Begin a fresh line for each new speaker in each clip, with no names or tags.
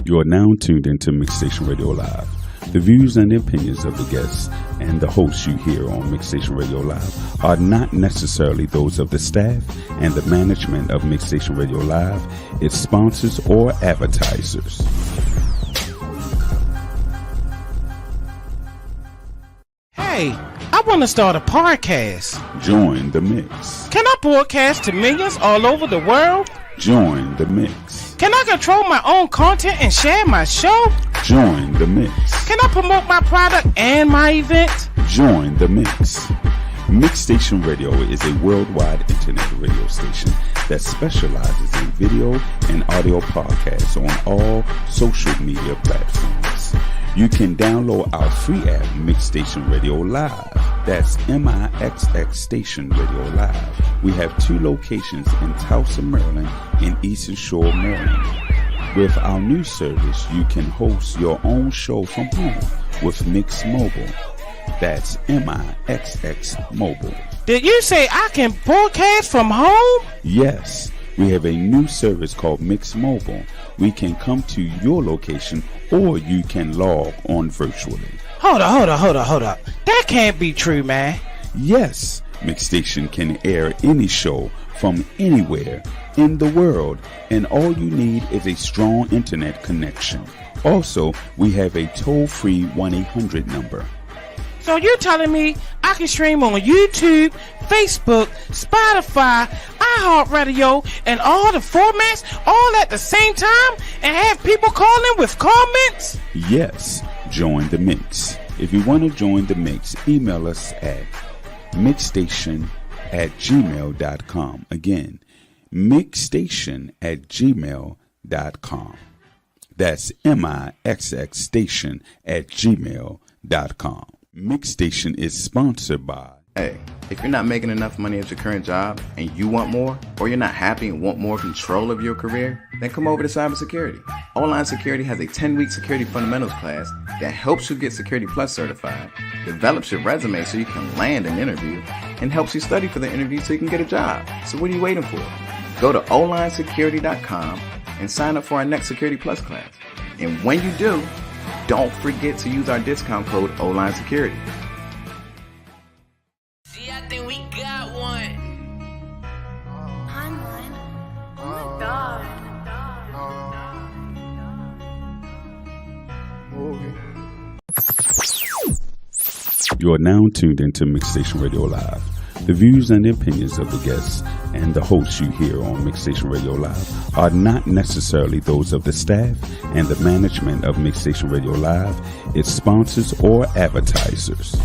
You are now tuned into Mixstation Radio Live. The views and opinions of the guests and the hosts you hear on Mixstation Radio Live are not necessarily those of the staff and the management of Mixstation Radio Live, its sponsors, or advertisers.
Hey, I want to start a podcast.
Join the mix.
Can I broadcast to millions all over the world?
Join the mix.
Can I control my own content and share my show?
Join the mix.
Can I promote my product and my event?
Join the mix. Mixstation Radio is a worldwide internet radio station that specializes in video and audio podcasts on all social media platforms. You can download our free app, Mixstation Radio Live. That's MIXX Station Radio Live. We have 2 locations in Tulsa, Maryland and Eastern Shore, Maryland. With our new service, you can host your own show from home with Mix Mobile. That's MIXX Mobile.
Did you say I can broadcast from home?
Yes, we have a new service called Mix Mobile. We can come to your location or you can log on virtually.
Hold up. That can't be true, man.
Yes, Mixstation can air any show from anywhere in the world, and all you need is a strong internet connection. Also, we have a toll-free 1-800 number.
So you're telling me I can stream on YouTube, Facebook, Spotify, iHeartRadio, and all the formats all at the same time and have people calling with comments?
Yes, join the mix. If you want to join the mix, email us at mixstation@gmail.com. Again, mixstation@gmail.com. That's MIXXstation@gmail.com. Mixstation is sponsored by...
Hey, if you're not making enough money at your current job and you want more, or you're not happy and want more control of your career, then come over to cybersecurity. Online Security has a 10-week security fundamentals class that helps you get Security Plus certified, develops your resume so you can land an interview, and helps you study for the interview so you can get a job. So what are you waiting for? Go to onlinesecurity.com and sign up for our next Security Plus class. And when you do, don't forget to use our discount code ONLINESECURITY.
See, I think we got one.
I'm one. Oh my god.
You are now tuned into Mixstation Radio Live. The views and opinions of the guests and the hosts you hear on Mixstation Radio Live are not necessarily those of the staff and the management of Mixstation Radio Live, its sponsors, or advertisers.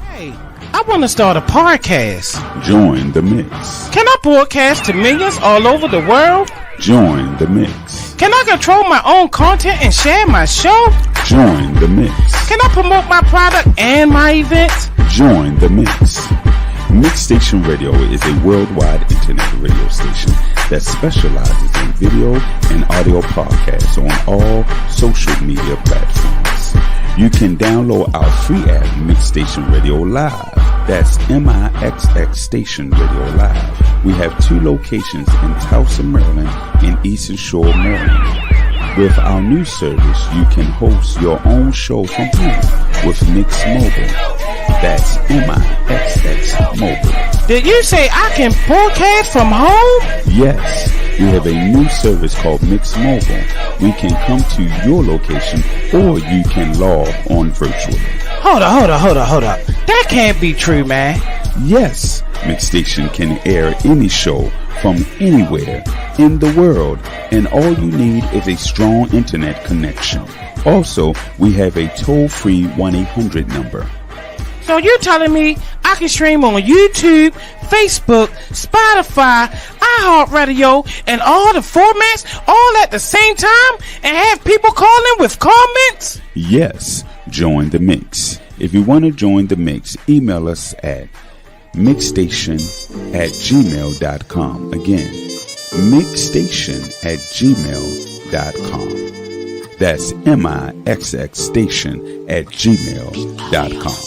Hey, I want to start a podcast.
Join the mix.
Can I broadcast to millions all over the world?
Join the mix.
Can I control my own content and share my show?
Join the mix.
Can I promote my product and my event?
Join the mix. Mixstation Radio is a worldwide internet radio station that specializes in video and audio podcasts on all social media platforms. You can download our free app, Mixstation Radio Live. That's MIXX Station Radio Live. We have 2 locations in Tulsa, Maryland and Eastern Shore, Maryland. With our new service, you can host your own show from home with Mix Mobile. That's MIXX Mobile.
Did you say I can broadcast from home?
Yes, we have a new service called Mix Mobile. We can come to your location or you can log on virtually.
Hold up. That can't be true, man.
Yes, Mixstation can air any show from anywhere in the world, and all you need is a strong internet connection. Also, we have a toll-free 1-800 number.
So you're telling me I can stream on YouTube, Facebook, Spotify, iHeartRadio, and all the formats all at the same time and have people calling with comments?
Yes, join the mix. If you want to join the mix, email us at mixstation@gmail.com. Again, mixstation@gmail.com. That's MIXX Station@gmail.com.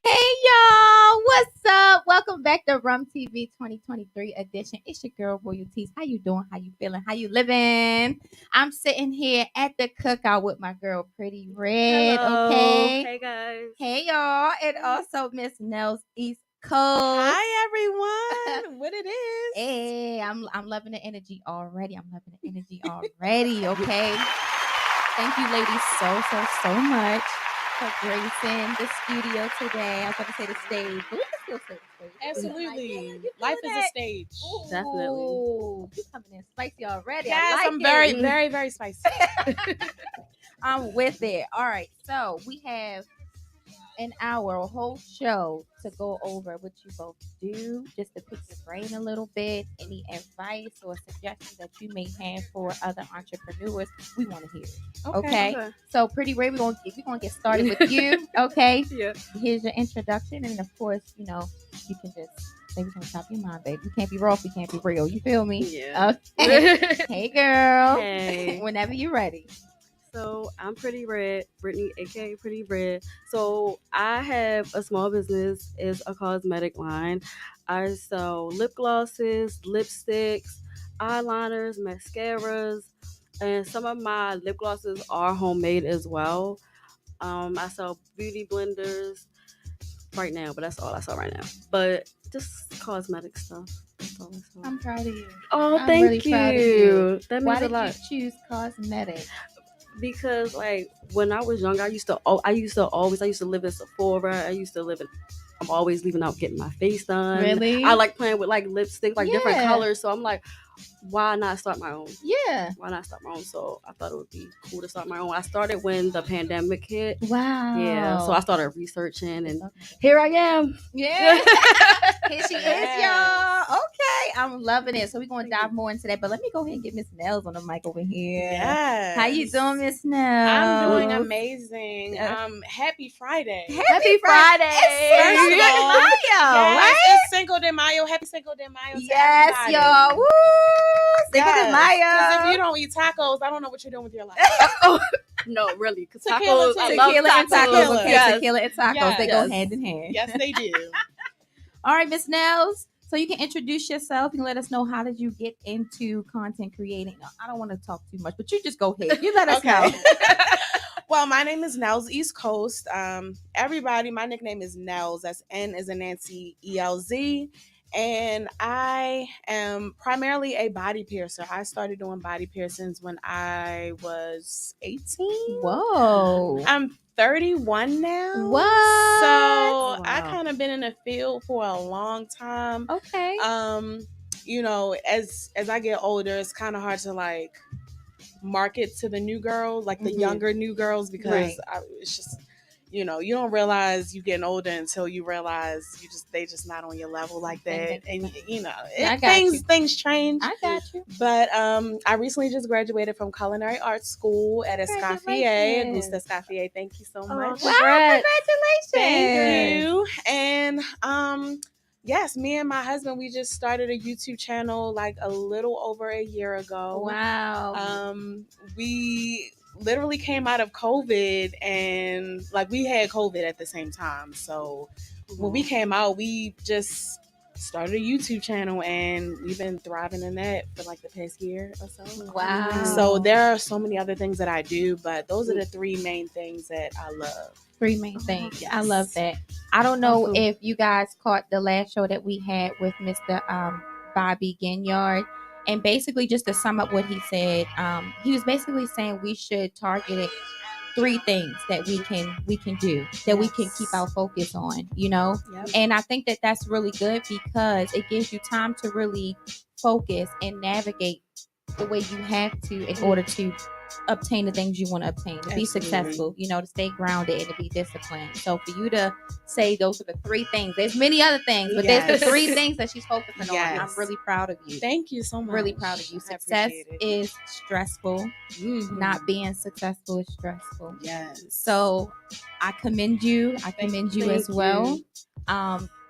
Hey y'all, what's up? Welcome back to R.U.M TV 2023 edition. It's your girl Royalties. How you doing? How you feeling? How you living? I'm sitting here at the cookout with my girl Pretty Red.
Hello.
Okay.
Hey guys.
Hey y'all, and also Miss Nellz East Coast.
Hi everyone. What it is?
Hey, I'm loving the energy already. Okay. Thank you, ladies, so much for gracing the studio today. I was about to say the stage, but we can still say the stage.
Absolutely.
You feel
Life is a
that?
stage.
Ooh,
Definitely.
You coming in spicy already.
Yes,
I like
I'm very,
it.
very, very spicy.
I'm with it. All right, so we have an hour, a whole show to go over what you both do, just to pick your brain a little bit. Any advice or suggestions that you may have for other entrepreneurs, we want to hear it. Okay. So, Pretty Ray, we're gonna get started with you. Okay.
Yeah.
Here's your introduction, and of course, you can just say what's on top of your mind, baby. We can't be raw, we can't be real. You feel me?
Yeah.
Okay. Hey, girl.
Hey.
Whenever you're ready.
So I'm Pretty Red, Brittany, aka Pretty Red. So I have a small business. It's a cosmetic line. I sell lip glosses, lipsticks, eyeliners, mascaras, and some of my lip glosses are homemade as well. I sell beauty blenders right now, but that's all I sell right now. But just cosmetic stuff. That's all I sell.
I'm proud of you.
Oh,
I'm
thank
really proud of you.
That
Why
means a
did
lot.
you choose cosmetic?
Because like when I was younger, I used to live in Sephora. I'm always leaving out getting my face done.
Really?
I like playing with like lipstick, like different
Yeah.
colors. So I'm like, why not start my own?
Yeah.
Why not start my own? So I thought it would be cool to start my own. I started when the pandemic hit.
Wow.
Yeah. So I started researching, and here I am.
Yeah. Here she is, y'all. Okay. I'm loving it. So we're going to dive more into that. But let me go ahead and get Miss Nellz on the mic over here.
Yes.
How you doing, Miss Nellz?
I'm doing amazing. Happy Friday.
Happy Friday. It's Cinco de Mayo, right?
It's Cinco de Mayo. Happy Cinco de Mayo to
Yes,
everybody.
y'all. Woo! Cinco de Mayo.
Because if you don't eat tacos, I don't know what you're doing with your life.
No, really, because
Tequila,
tacos, I love
Tequila and tacos.
Tequila.
Okay,
Yes.
tequila and tacos.
Yes.
They go hand in hand.
Yes, they do.
All right, Miss Nellz. So you can introduce yourself and let us know, how did you get into content creating? No, I don't want to talk too much, but you just go ahead. You let us know.
Well, my name is Nellz East Coast. Everybody, my nickname is Nellz. That's N as in Nancy, ELZ. And I am primarily a body piercer. I started doing body piercings when I was 18.
Whoa.
I'm 31 now.
What?
So
Wow.
I kind of been in the field for a long time.
Okay.
As I get older, it's kind of hard to like market to the new girls, like the younger new girls, because it's just, you don't realize you getting older until you realize they just not on your level like that. And things change.
I got you.
But I recently just graduated from culinary arts school at Escoffier, Guset Escoffier. Thank you so much.
Wow, congratulations.
Thank you. And yes, me and my husband, we just started a YouTube channel like a little over a year ago.
Wow.
We literally came out of COVID, and like we had COVID at the same time. So when we came out, we just started a YouTube channel, and we've been thriving in that for like the past year or so.
Wow.
So there are so many other things that I do, but those are the three main things that I love.
Three main things.
Yes.
I love that. I don't know if you guys caught the last show that we had with Mr. Bobby Ginyard. And basically, just to sum up what he said, he was basically saying we should target it 3 things that we can do, that we can keep our focus on, Yep. And I think that that's really good, because it gives you time to really focus and navigate the way you have to in order to obtain the things you want to obtain, to be successful, to stay grounded and to be disciplined. So for you to say those are the 3 things, there's many other things, but there's the 3 things that she's focusing on. I'm really proud of you.
Thank you so much.
Really proud of you. Success is stressful. Not being successful is stressful.
Yes.
So I commend you. I commend you as well.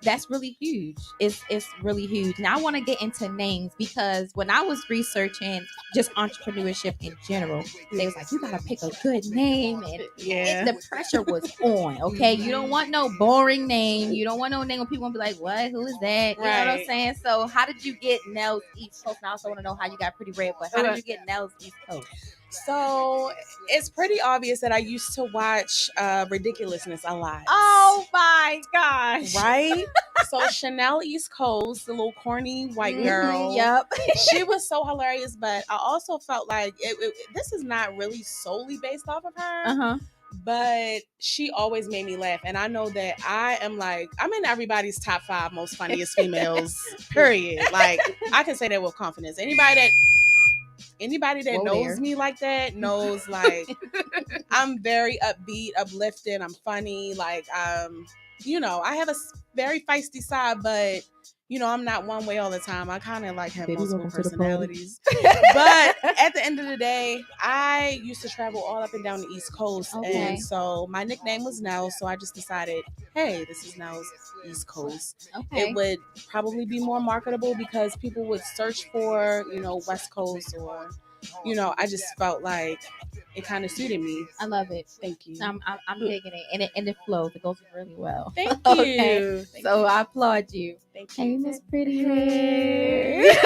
that's really huge. It's really huge. Now I want to get into names because when I was researching just entrepreneurship in general, they was like, you gotta pick a good name, and the pressure was on. Okay, you don't want no boring name. You don't want no name where people gonna be like, what? Who is that? You know what I'm saying? So how did you get Nellz East Coast? And I also want to know how you got Pretty Red, but how did you get Nellz East Coast?
So it's pretty obvious that I used to watch Ridiculousness a lot.
Oh my gosh!
Right? So Chanel East Coast, the little corny white girl.
Yep.
She was so hilarious, but I also felt like this is not really solely based off of her. But she always made me laugh. And I know that I'm in everybody's top 5 most funniest females, period. Like, I can say that with confidence. Anybody that knows me like that knows, like, I'm very upbeat, uplifting. I'm funny. Like, I have a very feisty side, but, I'm not one way all the time. I kind of like have multiple personalities. But at the end of the day, I used to travel all up and down the East Coast. Okay. And so my nickname was Nellz. So I just decided, hey, this is Nellz East Coast. Okay. It would probably be more marketable because people would search for, West Coast or, I just felt like it kind of suited me.
I love it.
Thank you.
I'm digging it, and it flows. It goes really well.
Thank you. Okay.
So I applaud you.
Thank you.
Hey, Miss Pretty Red.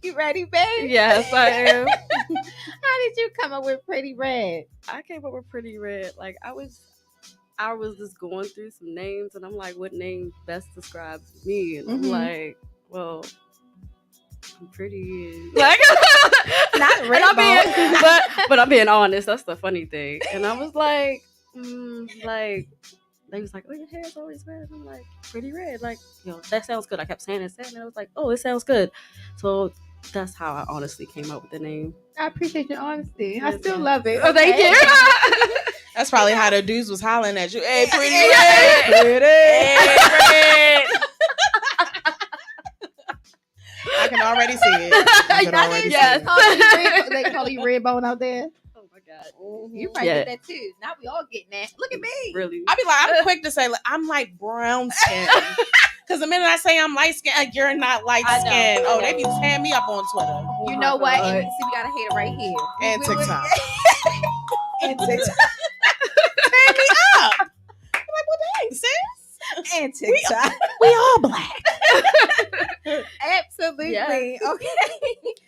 You ready, babe?
Yes, I am.
How did you come up with Pretty Red?
I came up with Pretty Red. Like I was just going through some names, and I'm like, what name best describes me? And I'm like, well, I'm pretty, like,
not red,
but I'm being honest. That's the funny thing. And I was like, like, they was like, oh, your hair's always red. I'm like, Pretty Red. Like, that sounds good. I kept saying it, and I was like, oh, it sounds good. So that's how I honestly came up with the name.
I appreciate your honesty. I still love it.
Oh, thank you.
That's probably how the dudes was hollering at you. Hey, Pretty Red. Pretty. Hey, Red. I can already see it.
Yes. They call you Red Bone out there.
Oh my God.
You probably get that too. Now we all getting that. Look at me.
Really?
I be like, I'm quick to say, like, I'm like brown skin. Because the minute I say I'm light skinned, like, you're not light skinned. Oh, they be tearing me up on Twitter.
You know what? And see, we got a hater right here.
And TikTok. And TikTok. Tear me up. I'm like, well, dang, sis.
And TikTok.
We all black.
Absolutely.
Yes.
Okay.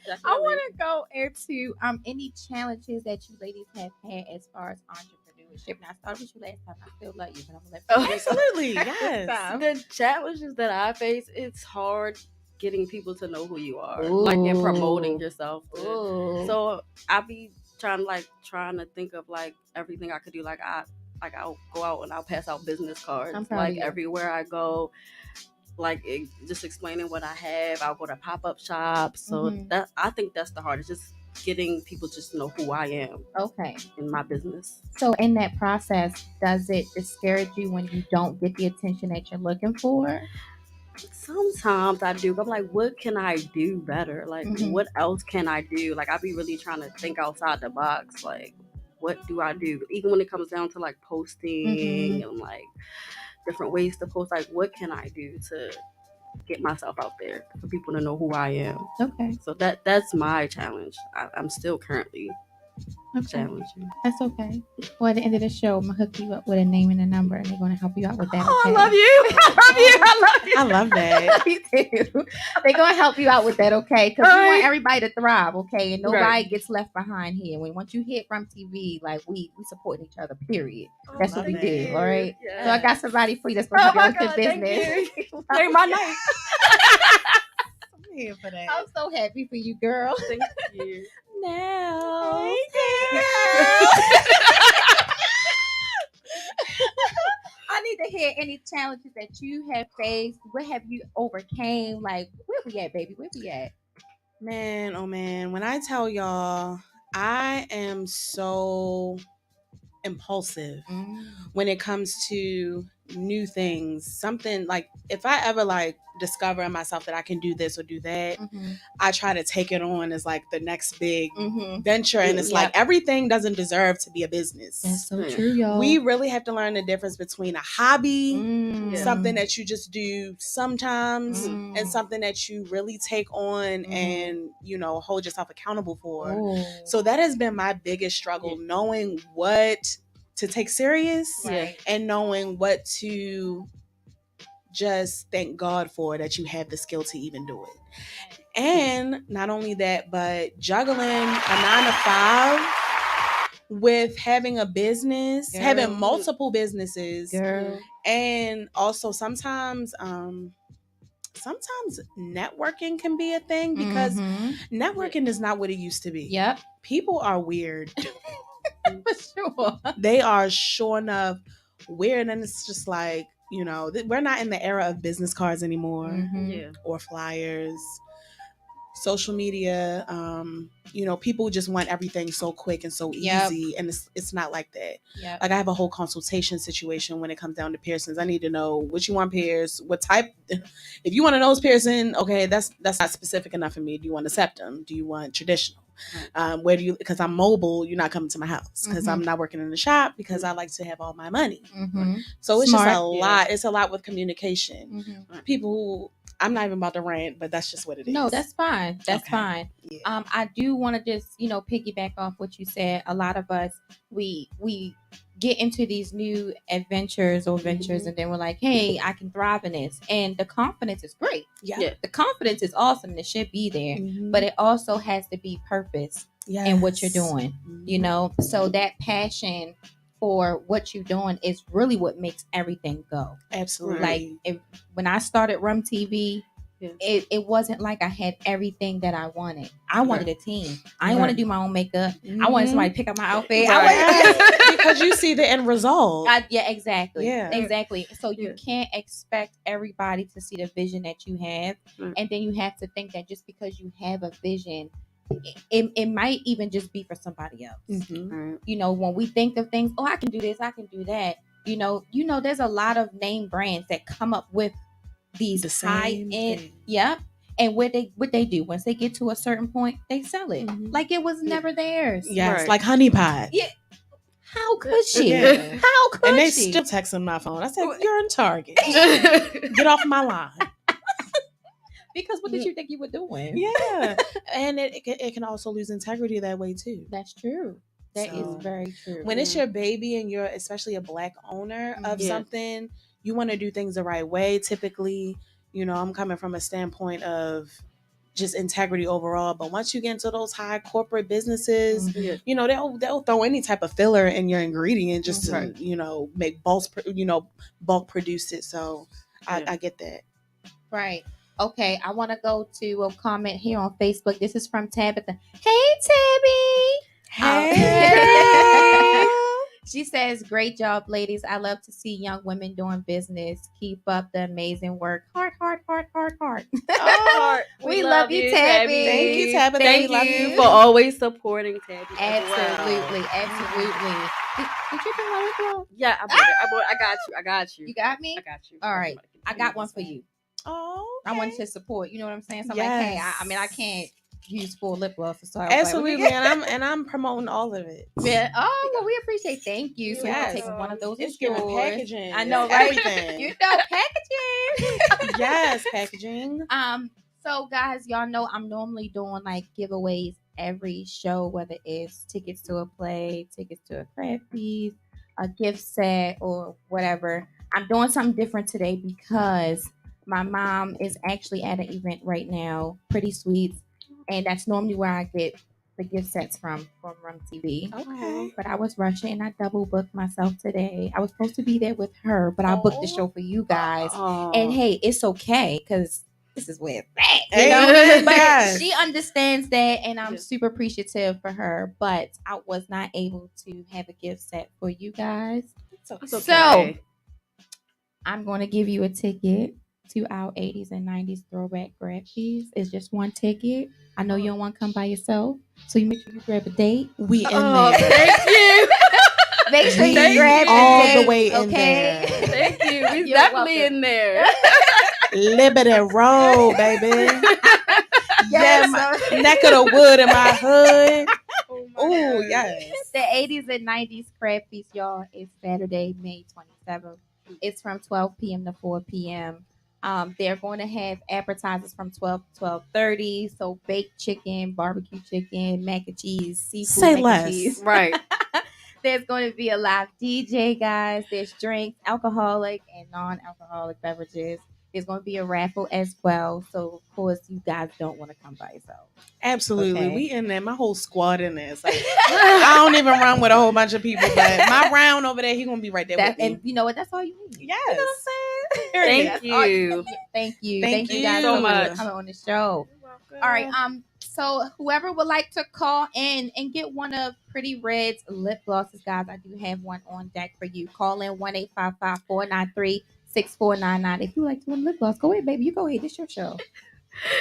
Definitely.
I want to go into any challenges that you ladies have had as far as entrepreneurship. Now, I started with you last time. I still love you, but I'm going to let you
Absolutely. Yes.
The challenges that I face, it's hard getting people to know who you are, like, and promoting yourself. So I be trying to think of like everything I could do. I'll go out and I'll pass out business cards, like everywhere I go, like just explaining what I have. I'll go to pop-up shops. So that, I think that's the hardest, just getting people just to know who I am.
Okay.
In my business.
So in that process, does it discourage you when you don't get the attention that you're looking for?
Sometimes I do. I'm like, what can I do better? Like, what else can I do? Like, I be really trying to think outside the box. Like, what do I do? Even when it comes down to like posting and like different ways to post, like, what can I do to get myself out there for people to know who I am?
Okay.
So that's my challenge. I'm still currently challenging.
That's okay. Well, at the end of the show, I'm going to hook you up with a name and a number, and they're going to help you out with that.
Oh,
okay?
I love you.
I love that.
Me too. They're going to help you out with that, okay? Because we want everybody to thrive, okay? And nobody gets left behind here. Once you hit from TV, like, we support each other, period. That's what we do, all right? Yeah. So I got somebody for you that's going to help you out with your business.
Make my night.
I'm here for that.
I'm so happy for you, girl.
Thank you.
Now. I need to hear any challenges that you have faced. What have you overcame? Like, where we at, baby? Where we at?
Man, oh man. When I tell y'all, I am so impulsive when it comes to new things, something like if I ever like discover in myself that I can do this or do that, I try to take it on as like the next big venture. And it's like everything doesn't deserve to be a business.
That's so true, y'all.
We really have to learn the difference between a hobby, something that you just do sometimes, and something that you really take on and, you know, hold yourself accountable for. So that has been my biggest struggle, knowing what to take serious and knowing what to just thank God for, that you have the skill to even do it. And not only that, but juggling a 9 to 5 with having a business, having multiple businesses, and also sometimes networking can be a thing, because networking is not what it used to be. People are weird.
For sure.
They are sure enough weird, and it's just like, you know, we're not in the era of business cards anymore, or flyers, social media. You know, people just want everything so quick and so easy, and it's not like that. Like, I have a whole consultation situation when it comes down to piercings. I need to know what you want pierced, what type. If you want a nose piercing, okay, that's not specific enough for me. Do you want a septum? Do you want traditional? Where do you? Because I'm mobile, you're not coming to my house, because I'm not working in the shop, because I like to have all my money. So it's just a lot. It's a lot with communication. People who, I'm not even about to rant, but that's just what it is.
No, that's fine. That's fine. I do want to just, you know, piggyback off what you said. A lot of us, we get into these new adventures or ventures, and then we're like, hey, I can thrive in this. And the confidence is great. The confidence is awesome and it should be there. But it also has to be purpose in what you're doing. You know, so that passion for what you're doing is really what makes everything go.
Absolutely.
Like, when I started R.U.M TV, it wasn't like I had everything that I wanted. I wanted a team. I didn't want to do my own makeup. I wanted somebody to pick up my outfit.
Because you see the end result.
Exactly. So you can't expect everybody to see the vision that you have. And then you have to think that just because you have a vision, it might even just be for somebody else. You know, when we think of things, I can do this, I can do that. You know, there's a lot of name brands that come up with these high end, and what they do once they get to a certain point, they sell it like it was never theirs.
Like Honey Pot.
How could she? How could
and they
she?
still texting my phone. I said, you're in Target. Get off my line.
Because what did you think you were doing?
And it can also lose integrity that way too.
That's true. That is very true.
When it's your baby and you're especially a Black owner of something, you want to do things the right way. Typically, you know, I'm coming from a standpoint of just integrity overall. But once you get into those high corporate businesses, you know, they'll throw any type of filler in your ingredient just to, you know, make bulk produce it. So I get that.
Right. Okay, I want to go to a comment here on Facebook. This is from Tabitha. Hey, Tabby.
Hey.
She says, great job, ladies. I love to see young women doing business. Keep up the amazing work. Heart. We love you, Tabby.
Thank you, Tabby.
Thank you for always supporting Tabby.
Absolutely. Did you bring my lip?
Yeah, I got you.
You got me?
I got you.
All right. I got one for you.
Oh,
I want to support. You know what I'm saying? So I'm like, hey, I can't use full lip gloss. So
absolutely, and I'm promoting all of it.
Yeah. Oh, well, we appreciate. Thank you. So we'll take one of those.
It's giving packaging.
I know, right?
Everything.
You know, packaging.
Yes, packaging.
So guys, y'all know I'm normally doing like giveaways every show, whether it's tickets to a play, tickets to a craft piece, a gift set, or whatever. I'm doing something different today because my mom is actually at an event right now, Pretty Sweets, and that's normally where I get the gift sets from R.U.M TV.
Okay.
But I was rushing and I double booked myself today. I was supposed to be there with her, but I booked the show for you guys. And hey, it's okay because this is where it's at, you know? But she understands that, and I'm super appreciative for her. But I was not able to have a gift set for you guys.
It's okay.
So I'm going to give you a ticket to our 80s and 90s throwback grab fees. It's just one ticket. I know you don't want to come by yourself, so you make sure you grab a date.
We in there.
Thank you.
Make sure you grab
all
a date,
the way in
okay?
there.
Thank you. He's
You're
definitely
welcome.
in there.
Liberty Road, baby.
Yes,
Yeah, neck of the wood in my hood.
Oh
Oh,
God.
yes.
The 80s and 90s Craft Feast, y'all, is Saturday, May 27th. It's from 12 p.m. to 4 p.m. They're going to have appetizers from 12 to 12:30. So baked chicken, barbecue chicken, mac and cheese, seafood
Say
mac
less.
and cheese.
Right.
There's going to be a live DJ, guys. There's drinks, alcoholic and non-alcoholic beverages. There's going to be a raffle as well. So, of course, you guys don't want to come by yourself.
Absolutely.
Okay.
We in there. My whole squad in there. It's like, I don't even run with a whole bunch of people, but my round over there, he going to be right there with me.
And you know what? That's all you need.
Yes.
You know what I'm saying?
Period.
Thank
All
you.
Thank you.
Thank
Thank you guys
you.
so much
much.
for coming on the show. All right. So whoever would like to call in and get one of Pretty Red's lip glosses, guys, I do have one on deck for you. Call in 1-855-493-6499. If you like to win lip gloss, go ahead, baby. You go ahead. It's your show.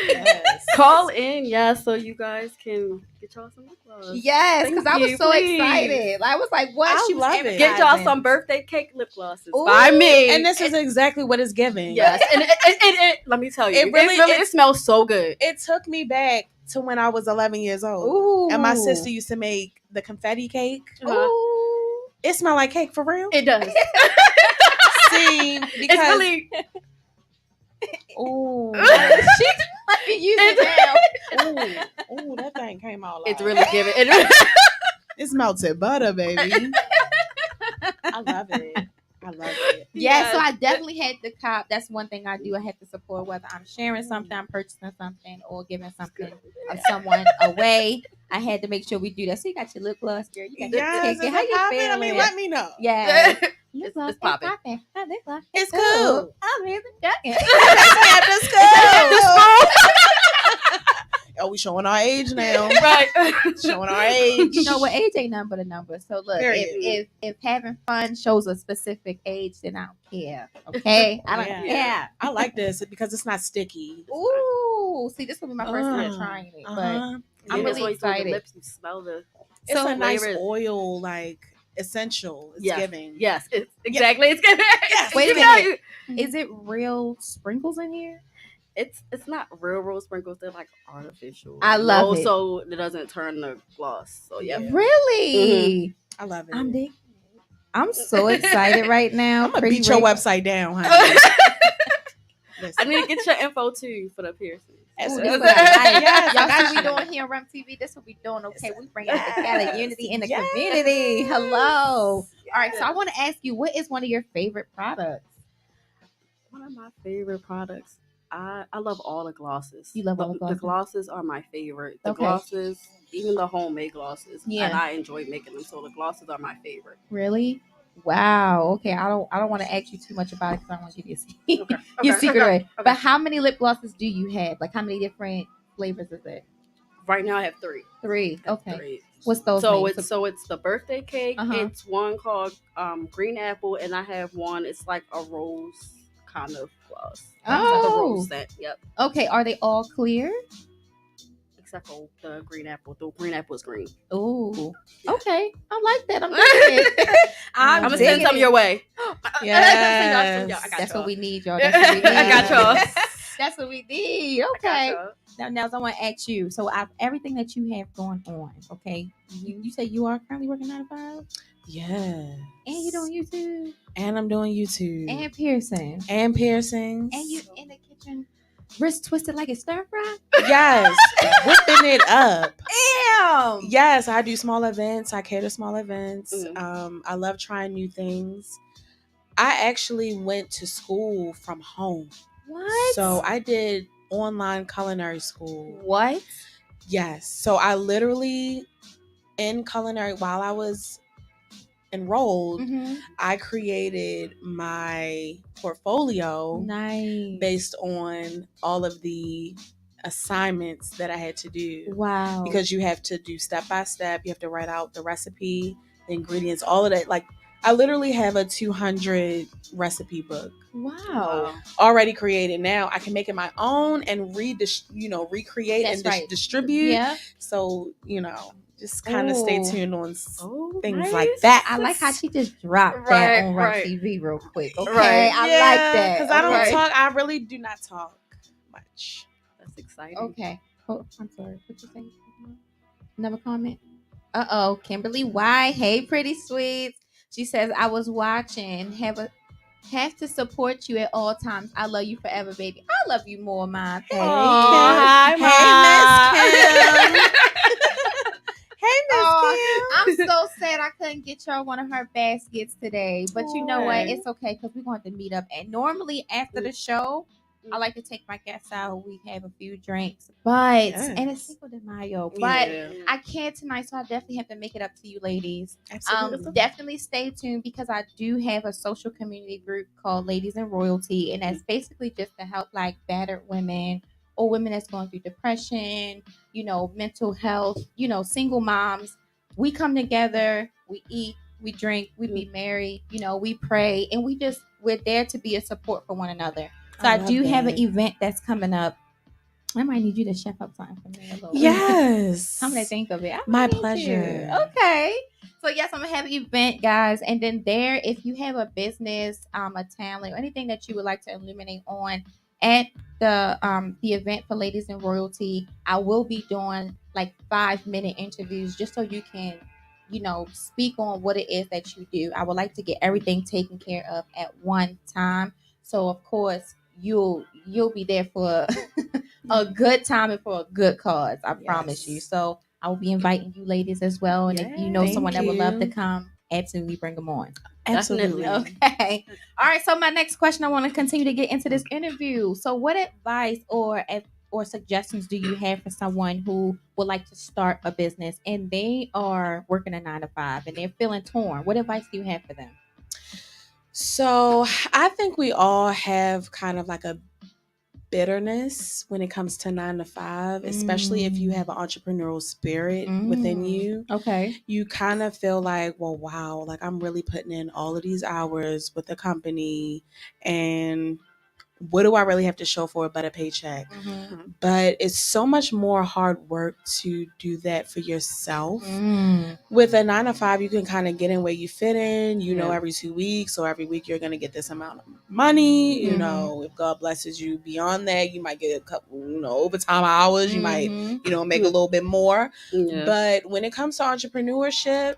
Yes.
Call in, so you guys can get y'all some lip gloss.
Yes, because I
Thank
was
you,
so
please.
excited. I was like, what?
I
She was
love it.
advertising.
Get y'all some birthday cake lip glosses
Ooh.
by me.
And this is exactly what it's giving.
yes, and it let me tell you, it smells so good.
It took me back to when I was 11 years old.
Ooh.
And my sister used to make the confetti cake.
Ooh.
It smelled like cake for real.
It does.
See, because
It's really.
Ooh. She let me use it now.
ooh, that thing came out.
It's
like-
really giving.
It's melted butter, baby. I love it. I love it.
Yeah, so I definitely had to cop. That's one thing I do. I have to support whether I'm sharing something, I'm purchasing something, or giving something of someone away. I had to make sure we do that. So you got your lip gloss, girl. You got your
Yes,
cake.
is
How
it
you
popping?
feeling?
I mean, let me know.
Yeah.
It's popping.
Lip gloss.
It's cool.
I'm here to jacket.
Let's go. Oh, we showing our age now.
Right.
Showing our age.
You know what? Age ain't nothing but a number. So look,
Period.
if having fun shows a specific age, then I don't care. Okay, I don't care.
I like this because it's not sticky.
Ooh, see, this will be my first time trying it, but I'm really excited.
Lips, you smell the.
It's
So
a nice
flavor.
oil, like essential. It's
Yes.
giving.
Yes, it's exactly. It's giving.
Wait a
You know,
minute. Is it real sprinkles in here?
It's not real sprinkles. They're like artificial.
I love it.
So it doesn't turn the gloss. So yeah.
Really?
I love it.
I'm digging. I'm so excited right now.
I'm gonna beat your website down, honey.
I need to get your info too for the piercing.
Ooh,
Yes,
this what I like.
yes,
Y'all
I got
see we
you.
doing here on R.U.M TV. This what we doing. Okay, we bring out the
Yes.
Cali unity in the
Yes.
community. Hello. All right, so I want to ask you, what is one of your favorite products?
One of my favorite products. I love all the glosses.
You love all the glosses?
The glosses are my favorite. The
Okay.
glosses, even the homemade glosses.
Yeah.
And I enjoy making them. So the glosses are my favorite.
Really? Wow. Okay, I don't want to ask you too much about it because I don't want to give you
Okay.
your secret away.
Okay.
But how many lip glosses do you have? Like, how many different flavors is it?
Right now I have 3.
3. Okay.
3.
What's those?
So
names?
it's the birthday cake.
Uh-huh.
It's one called green apple, and I have one. It's like a rose kind of gloss. It's like a
Oh.
rose scent. Yep.
Okay. Are they all clear?
Except for the green apple. The green apple is green.
Ooh. Okay. I like that. I'm digging it.
I'm gonna
digging
send some
it.
your way.
Yes.
I got
That's
y'all.
what we need, y'all. That's what we need.
I got y'all.
That's what we need.
I got
Okay.
y'all.
Now, I want to ask you. So, everything that you have going on, okay? You say you are currently working 9 to 5,
Yes.
and you doing YouTube,
And I'm doing YouTube.
and piercing,
And piercings.
and you in the kitchen, wrist twisted like a stir fry.
Yes. Whipping it up.
Damn.
Yes, I do small events. I cater small events.
Mhm.
I love trying new things. I actually went to school from home.
What?
So I did online culinary school.
What?
Yes. So I literally, in culinary, while I was enrolled,
Mm-hmm.
I created my portfolio
Nice.
based on all of the assignments that I had to do.
Wow.
Because you have to do step by step. You have to write out the recipe, the ingredients, all of that. Like, I literally have a 200 recipe book
wow.
already created. Now I can make it my own and recreate
That's
and
right.
distribute.
Yeah.
So,
just kind of stay
Ooh.
tuned on things
nice.
like that.
I like how she just dropped
Right,
that on
right.
TV real quick. Okay,
Right.
I like that
because I don't
Okay.
talk. I really do not talk much.
That's exciting.
Okay. Oh, I'm sorry. What you saying? Another comment. Uh-oh, Kimberly White. Hey, pretty sweets. She says, I was watching. Have to support you at all times. I love you forever, baby. I love you more, Mom.
Hey,
Aw,
hi,
Ma.
Miss Kim. Hey, Miss
Oh, I'm
Kim.
so sad I couldn't get y'all one of her baskets today. But you know what?
Okay.
It's okay because we're going to meet up. And normally after the show, I like to take my guests out. We have a few drinks. But and it's
Yes.
Cinco de Mayo. But
Yeah.
I can't tonight, so I definitely have to make it up to you ladies.
Absolutely.
Definitely stay tuned because I do have a social community group called Ladies in Royalty, and that's basically just to help like battered women or women that's going through depression, mental health, single moms. We come together, we eat, we drink, we be merry, we pray, and we're there to be a support for one another. So I
love
do have an
that.
event that's coming up. I might need you to chef up something for me a little bit.
Yes.
Come to think of it. I
My
might need
pleasure.
you. Okay. So yes, I'm gonna have an event, guys, and then there, if you have a business, a talent, or anything that you would like to illuminate on at the event for Ladies in Royalty, I will be doing like 5-minute interviews just so you can, speak on what it is that you do. I would like to get everything taken care of at one time. So of course you'll be there for a good time and for a good cause. I promise you. So I will be inviting you ladies as well. And if you know
Thank
someone that would love to
you.
come, absolutely bring them on.
Absolutely.
Okay. All right. So my next question, I want to continue to get into this interview. So what advice or suggestions do you have for someone who would like to start a business and they are working a 9 to 5 and they're feeling torn? What advice do you have for them?
So I think we all have kind of like a bitterness when it comes to 9 to 5, especially if you have an entrepreneurial spirit within you.
Okay.
You kind of feel like, well, wow, like I'm really putting in all of these hours with the company, and what do I really have to show for it but a paycheck? But it's so much more hard work to do that for yourself. With a 9 to 5, you can kind of get in where you fit in, every 2 weeks or every week you're going to get this amount of money. If God blesses you beyond that, you might get a couple, overtime hours. You might, make a little bit more.
Yeah.
But when it comes to entrepreneurship,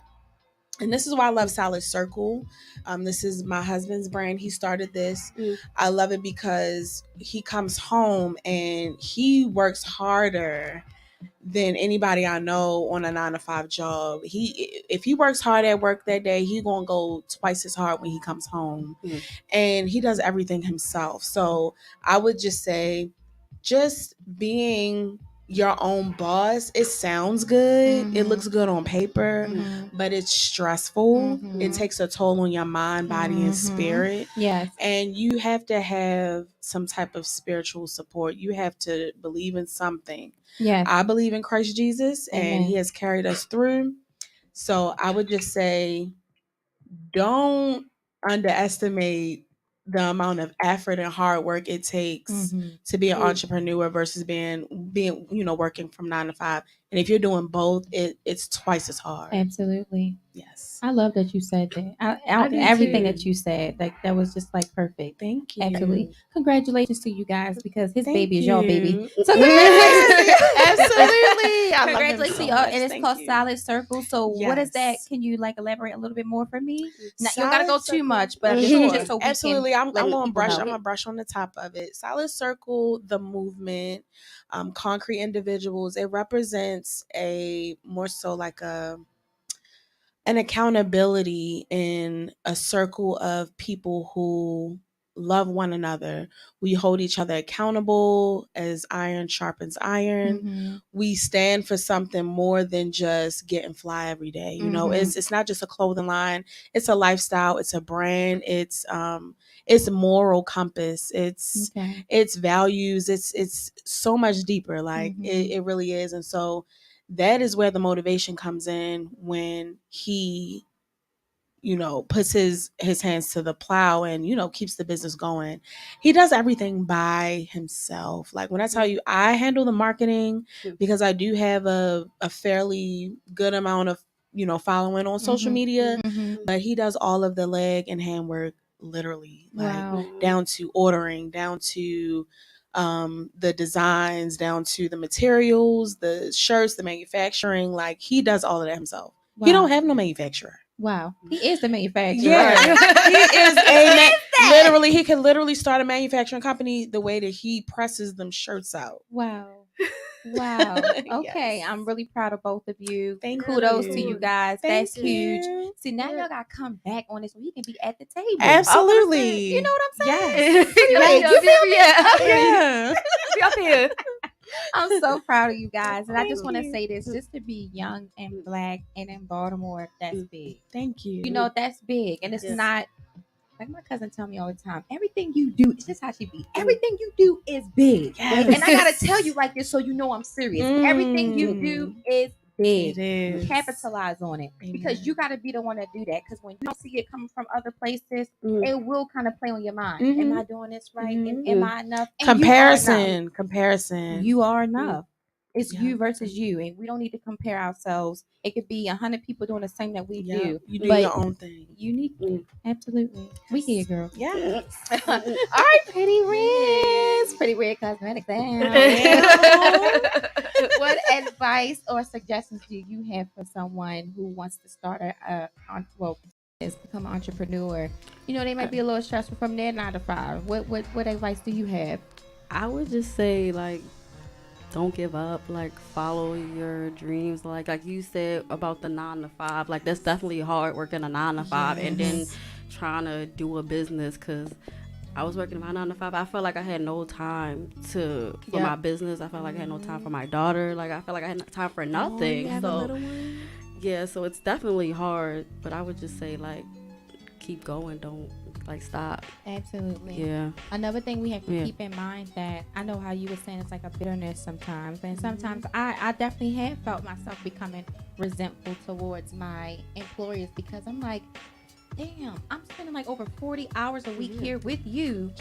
and this is why I love Salad Circle. This is my husband's brand. He started this. I love it because he comes home and he works harder than anybody I know on a 9 to 5 job. If he works hard at work that day, he gonna go twice as hard when he comes home. And he does everything himself. So I would just say, just being your own boss, it sounds good. It looks good on paper, but it's stressful. It takes a toll on your mind, body, and spirit.
Yes.
And you have to have some type of spiritual support. You have to believe in something.
Yes.
I believe in Christ Jesus, and
Amen.
he has carried us through. So I would just say, don't underestimate the amount of effort and hard work it takes to be an entrepreneur versus being working from 9 to 5. And if you're doing both, it's twice as hard.
Absolutely.
Yes.
I love that you said that.
I do
Everything
too.
that you said, like that was just like perfect.
Thank you.
Absolutely. Congratulations to you guys because his
Thank
baby is your baby.
you.
So congratulations.
Absolutely. I love him
Congratulations
so
to y'all.
much.
And it's
Thank
called
you.
Solid Circle. So what is that?
Yes.
Can you like elaborate a little bit more for me? Now, you don't gotta go
Solid
too
Circle.
much, but
Sure.
just so we
Absolutely.
can
I'm
let
gonna
people know.
I'm gonna brush on the top of it. Solid Circle, the movement, concrete individuals. It represents a more so like an accountability in a circle of people who love one another. We hold each other accountable as iron sharpens iron. We stand for something more than just getting fly every day. It's not just a clothing line. It's a lifestyle. It's a brand. It's moral compass. It's values. It's so much deeper. Like it really is. And so that is where the motivation comes in when he puts his hands to the plow and, keeps the business going. He does everything by himself. Like when I tell you, I handle the marketing because I do have a fairly good amount of, following on social media, but he does all of the leg and handwork, literally, like down to ordering, down to the designs, down to the materials, the shirts, the manufacturing. Like he does all of that himself. He don't have no manufacturer.
Wow, he is the manufacturer.
Yeah, he is literally. He can literally start a manufacturing company the way that he presses them shirts out.
Wow. Okay, yes. I'm really proud of both of you. Kudos to you guys. That's huge. See, now y'all gotta come back on this so he can be at the table.
Absolutely.
You know what I'm saying?
Yeah.
Be up here.
I'm so proud of you guys. And I just want to say this, just to be young and black and in Baltimore, that's big.
Thank you.
That's big. And it's not, like my cousin tell me all the time, everything you do, it's just how she be. Everything you do is big. Yes. And I got to tell you like this so you know I'm serious. Everything you do is big. It is. Capitalize on it. Amen. Because you got to be the one to do that. Because when you don't see it coming from other places, it will kind of play on your mind. Am I doing this right? Am I enough? And
Comparison.
You are enough. It's you versus you. And we don't need to compare ourselves. It could be 100 people doing the same that we do.
You do your own thing.
Uniquely. Absolutely. We here, girl.
Yeah.
All right, Pretty Red's. Pretty Red Cosmetics. What advice or suggestions do you have for someone who wants to start become an entrepreneur? They might be a little stressful from their 9 to 5. What advice do you have?
I would just say, like, don't give up. Like, follow your dreams. Like you said about the 9 to 5. Like, that's definitely hard working a 9 to 5 and then trying to do a business. Because I was working my 9 to 5. I felt like I had no time for my business. I felt like I had no time for my daughter. Like, I felt like I had no time for nothing. So it's definitely hard. But I would just say, like, keep going. Don't stop.
Absolutely.
Yeah.
Another thing we have to keep in mind that I know how you were saying it's like a bitterness sometimes, and sometimes I definitely have felt myself becoming resentful towards my employers because I'm like, damn, I'm spending like over 40 hours a week here with you,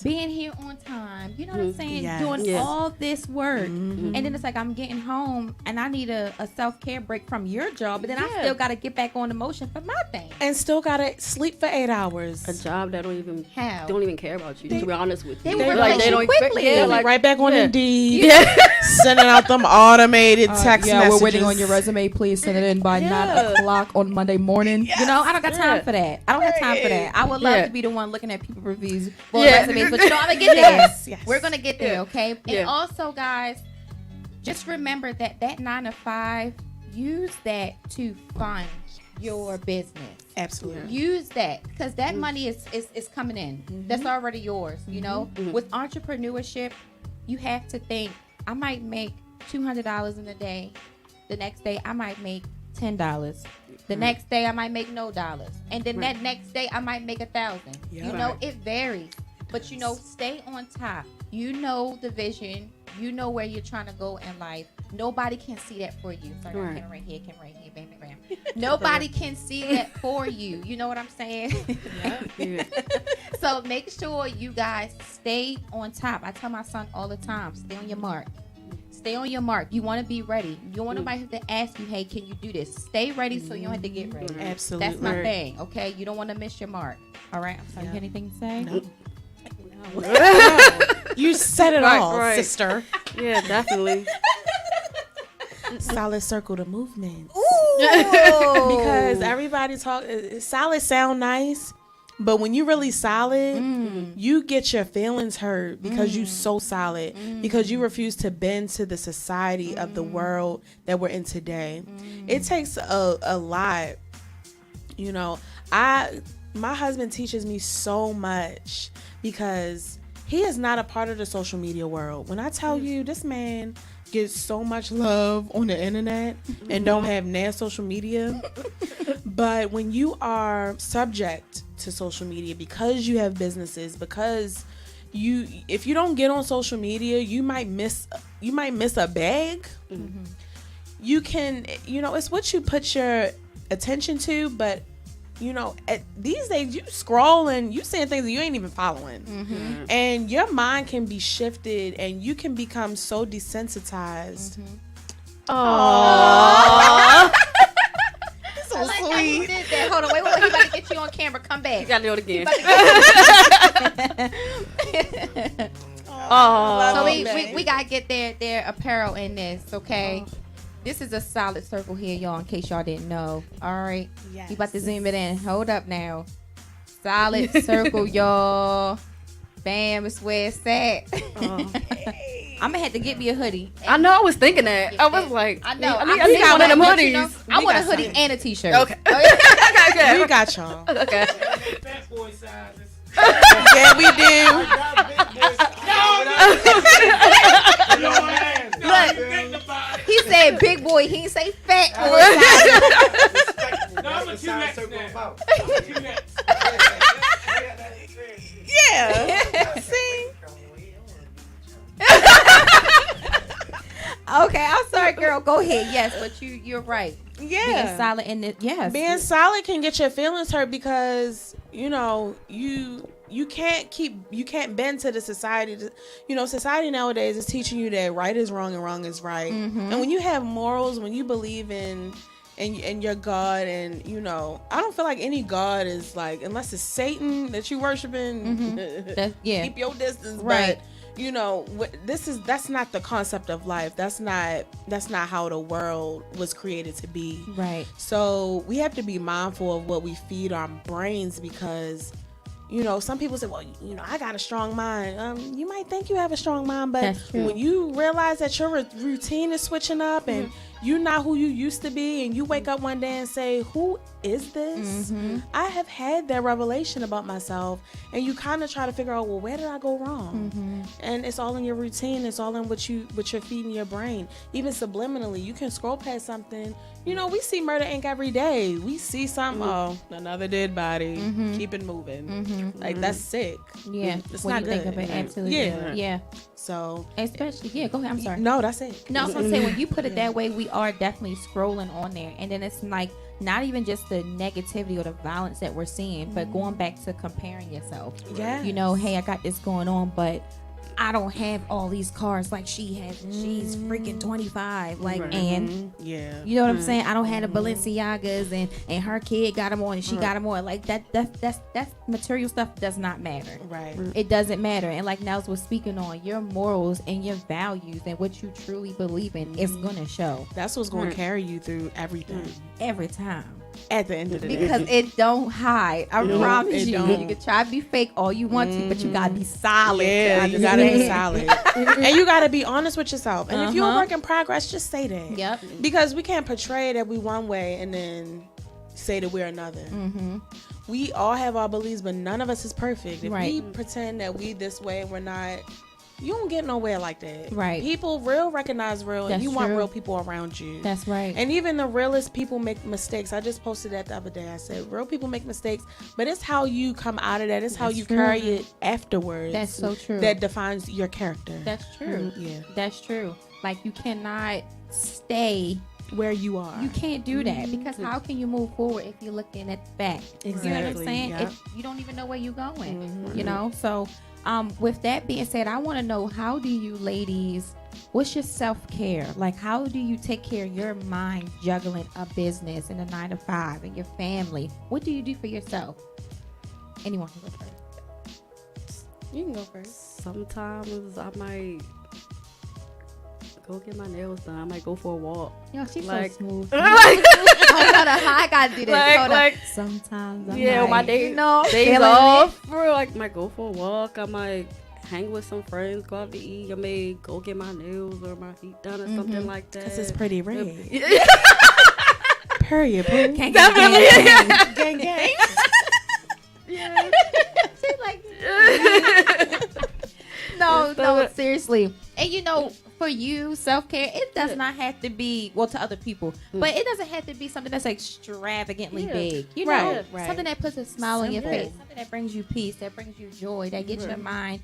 being here on time. You know what I'm saying? Doing all this work. And then it's like I'm getting home and I need a self-care break from your job, but then I still got to get back on the motion for my thing.
And still got to sleep for 8 hours.
A job that don't even care about you, to be honest with you.
They don't quickly.
Right back on Indeed. Sending out them automated text messages.
We're waiting on your resume. Please send it in by 9 o'clock on Monday morning.
I don't got time for that. I don't have time for that. I would love to be the one looking at people reviews for resumes, but I'm gonna get there. We're gonna get there, okay? And also, guys, just remember that 9 to 5, use that to fund your business.
Absolutely.
Use that because that money is coming in. That's already yours. With entrepreneurship, you have to think. I might make $200 in a day. The next day, I might make $10. The next day I might make no dollars, and then that next day I might make $1,000. It varies, but stay on top. The vision. Where you're trying to go in life. Nobody can see that for you. Sorry, camera right here, bam, bam, bam. Nobody can see that for you. You know what I'm saying? So make sure you guys stay on top. I tell my son all the time, stay on your mark. Stay on your mark. You want to be ready. You don't want nobody to ask you, hey, can you do this? Stay ready so you don't have to get ready.
Absolutely.
That's my thing, okay? You don't want to miss your mark. All right? I'm sorry. You have anything to say?
No. You said it all, sister.
Yeah, definitely.
Solid circle to movement.
Ooh.
Because everybody solid sound nice. But when you really solid, you get your feelings hurt because you so solid, because you refuse to bend to the society of the world that we're in today. It takes a lot. My husband teaches me so much because he is not a part of the social media world. When I tell you this man gets so much love on the internet and don't have social media, but when you are subject to social media because you have businesses, because if you don't get on social media, you might miss a bag. You can, it's what you put your attention to, but these days you scrolling, you seeing things that you ain't even following.
Mm-hmm.
And your mind can be shifted and you can become so desensitized.
Oh.
So
I like how he
sweet.
did that. Hold on, wait, he about to get you on camera. Come back.
You gotta do it again.
So we gotta get their apparel in this, okay? This is a solid circle here, y'all, in case y'all didn't know. All right.
Yes.
You about to zoom it in. Hold up now. Solid circle, y'all. Bam, it's where it's at. I'm gonna have to get me a hoodie.
I know. I was thinking that. I was like,
I know.
I need one of them hoodies.
I want a hoodie and a t-shirt.
Okay. Okay.
We got y'all.
Okay.
Yeah, we do.
Look, he said big boy. He didn't say fat boy.
Yeah. See?
Okay, I'm sorry, girl. Go ahead. Yes, but you're right.
Yeah.
Being solid in it. Yes.
Being solid can get your feelings hurt because, you can't bend to the society. Society nowadays is teaching you that right is wrong and wrong is right.
Mm-hmm.
And when you have morals, when you believe in your God, and I don't feel like any God is like, unless it's Satan that you worshiping, keep your distance.
Right.
But that's not the concept of life. That's not how the world was created to be.
Right.
So we have to be mindful of what we feed our brains, because some people say, well, I got a strong mind. You might think you have a strong mind, but when you realize that your routine is switching up and you're not who you used to be, and you wake up one day and say, who is this? I have had that revelation about myself, and you kind of try to figure out, well, where did I go wrong? And it's all in your routine. It's all in what you're feeding your brain. Even subliminally, you can scroll past something. We see Murder Inc. every day. We see something, another dead body. Keep it moving. Like, that's sick.
Yeah.
It's
when
not
you
good.
think of it, absolutely. Yeah.
So,
especially, go ahead. I'm sorry.
No, that's it.
No, I was gonna say, when you put it that way, we are definitely scrolling on there, and then it's like not even just the negativity or the violence that we're seeing, but going back to comparing yourself.
Yeah.
Hey, I got this going on, but I don't have all these cars like she has, and she's freaking 25. Like, and you know what I'm saying? I don't have the Balenciagas, and her kid got them on, and she got them on. Like that's material stuff does not matter.
Right.
It doesn't matter. And like Nellz was speaking on, your morals and your values and what you truly believe in is gonna show.
That's what's going to carry you through everything.
Every time.
At the end of the day.
Because it don't hide. I promise you. You can try to be fake all you want to, but you gotta be solid.
Yeah, you gotta be solid. And you gotta be honest with yourself. And if you're a work in progress, just say that.
Yep.
Because we can't portray that we one way and then say that we're another. We all have our beliefs, but none of us is perfect. If we pretend that we this way and we're not, you don't get nowhere like that.
Right.
People recognize real, and you want real people around you.
That's right.
And even the realest people make mistakes. I just posted that the other day. I said, real people make mistakes, but it's how you come out of that. It's how you carry it afterwards.
That's so true.
That defines your character.
That's true.
Yeah.
That's true. Like, you cannot stay
where you are.
You can't do that, because how can you move forward if you're looking at the back?
Exactly.
You know what I'm saying?
Yep.
If you don't even know where you're going, So, with that being said, I want to know, how do you ladies, what's your self-care? Like, how do you take care of your mind juggling a business and a 9-to-5 and your family? What do you do for yourself? Anyone can go first.
You can go first.
Sometimes I might go get my nails done. I might go for a walk.
Yo, she's
like,
so smooth. I gotta do this.
Like,
sometimes
my days off, bro. Like, might go for a walk. I might hang with some friends, go out to eat. I may go get my nails or my feet done or something like that.
This is pretty red. Period.
Gang, gang.
Gang, gang.
Yeah. She's like, no, seriously. And for you, self-care, it does not have to be, well, to other people, but it doesn't have to be something that's extravagantly big. Something that puts a smile on your face, something that brings you peace, that brings you joy, that gets your mind,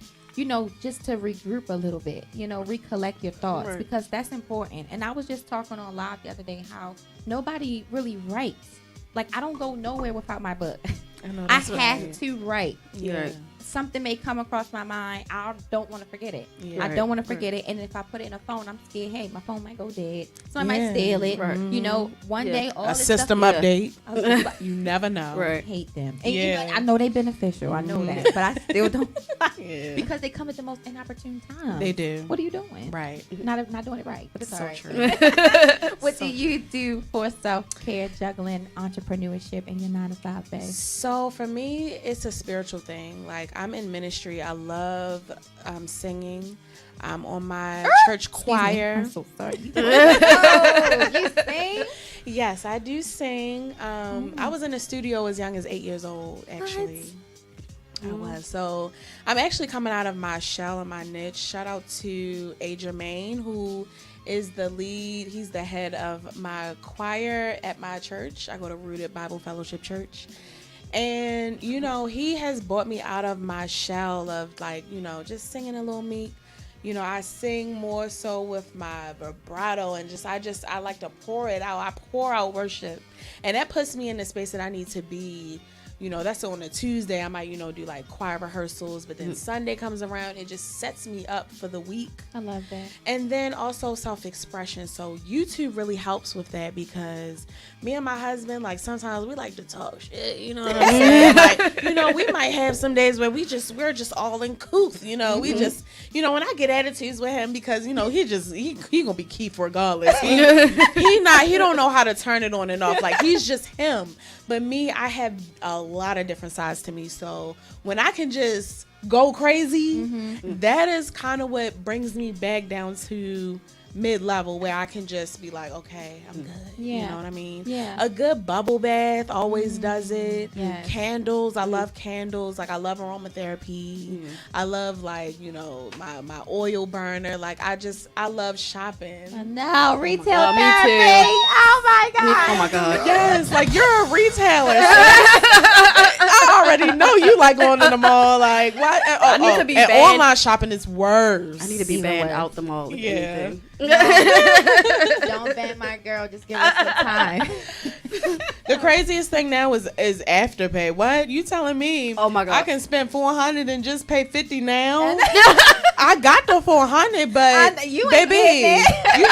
just to regroup a little bit, recollect your thoughts, because that's important. And I was just talking on live the other day how nobody really writes. like I don't go nowhere without my book.
I know,
I
that's what
have
I do.
to write.
Yeah.
Something may come across my mind. I don't want to forget it.
Yeah.
I don't want to forget it. And if I put it in a phone, I'm scared. Hey, my phone might go dead. Somebody might steal it.
Right.
You know, one day all
A
this
system
stuff,
update. You never know.
I
Right.
hate them. And you
Yeah.
know, I know they beneficial. I know that, but I still don't
Yeah.
because they come at the most inopportune time.
They do.
What are you doing?
Right.
Not doing it right, but it's
So
all right.
true.
What do you do for self-care, juggling entrepreneurship, and your 9-to-5 day?
So for me, it's a spiritual thing. Like I'm in ministry. I love singing. I'm on my church choir.
I'm so sorry. You sing?
Yes, I do sing. I was in the studio as young as 8 years old, actually. I was. So I'm actually coming out of my shell and my niche. Shout out to A. Jermaine, who is the lead. He's the head of my choir at my church. I go to Rooted Bible Fellowship Church. And, you know, he has brought me out of my shell of like, you know, just singing a little meek. You know, I sing more so with my vibrato and I like to pour it out. I pour out worship. And that puts me in the space that I need to be. You know, that's on a Tuesday. I might, you know, do like choir rehearsals. But then Sunday comes around. It just sets me up for the week.
I love that.
And then also self-expression. So YouTube really helps with that because me and my husband, like sometimes we like to talk shit. You know what I'm saying? Like, you know, we might have some days where we're just all in couth. You know, we just, you know, when I get attitudes with him because, you know, he gonna be Keith regardless. He don't know how to turn it on and off. Like he's just him. But me, I have a lot of different sides to me. So when I can just go crazy, that is kind of what brings me back down to mid-level where I can just be like, okay, I'm good.
Yeah.
You know what I mean?
Yeah.
A good bubble bath always does it.
Yes.
Candles. I love candles. Like I love aromatherapy. I love like, you know, my oil burner. Like I love shopping.
No, retail
God, me
therapy.
too.
Oh my God.
Oh my God.
Yes, like you're a retailer. I already know you like going to the mall. Like why?
I need to be
and
banned.
online shopping is worse.
I need to be
Even
banned
worse.
out the mall. If
Yeah.
anything.
Don't ban my girl. Just give us some time.
The craziest thing now is Afterpay. What you telling me?
Oh my God.
I can spend $400 and just pay $50 now. I got the $400, but
you ain't
baby,
getting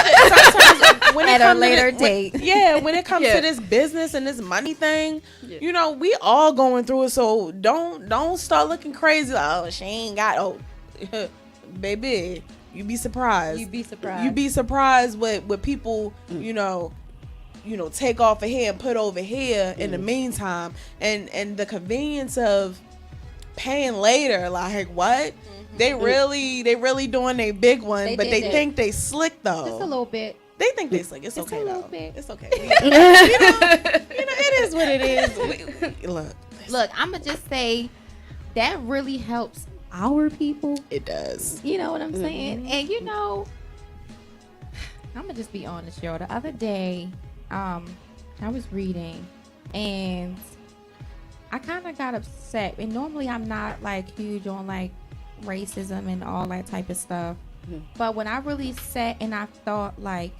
sometimes when it
At a
comes to
later
this-
date.
when it comes
Yeah.
to this business and this money thing,
Yeah.
you know, we all going through it. So don't start looking crazy. Like, oh, she ain't got. Baby, you be surprised.
You'd be surprised.
You'd be surprised what people, you know, take off of here and put over here in the meantime, and the convenience of paying later. Like what? They really doing a big one,
They
but
did
they
that.
think they slick though.
Just a little bit.
They think they slick. It's
Just
okay
a little
though.
bit.
It's okay. you know, it is what it is. Look,
Look, I'm gonna just say that really helps our people.
it does.
You know what I'm saying? And you know, I'm gonna just be honest, y'all. The other day, I was reading, and I kind of got upset. And normally, I'm not like huge on like racism and all that type of stuff. But when I really sat and I thought, like,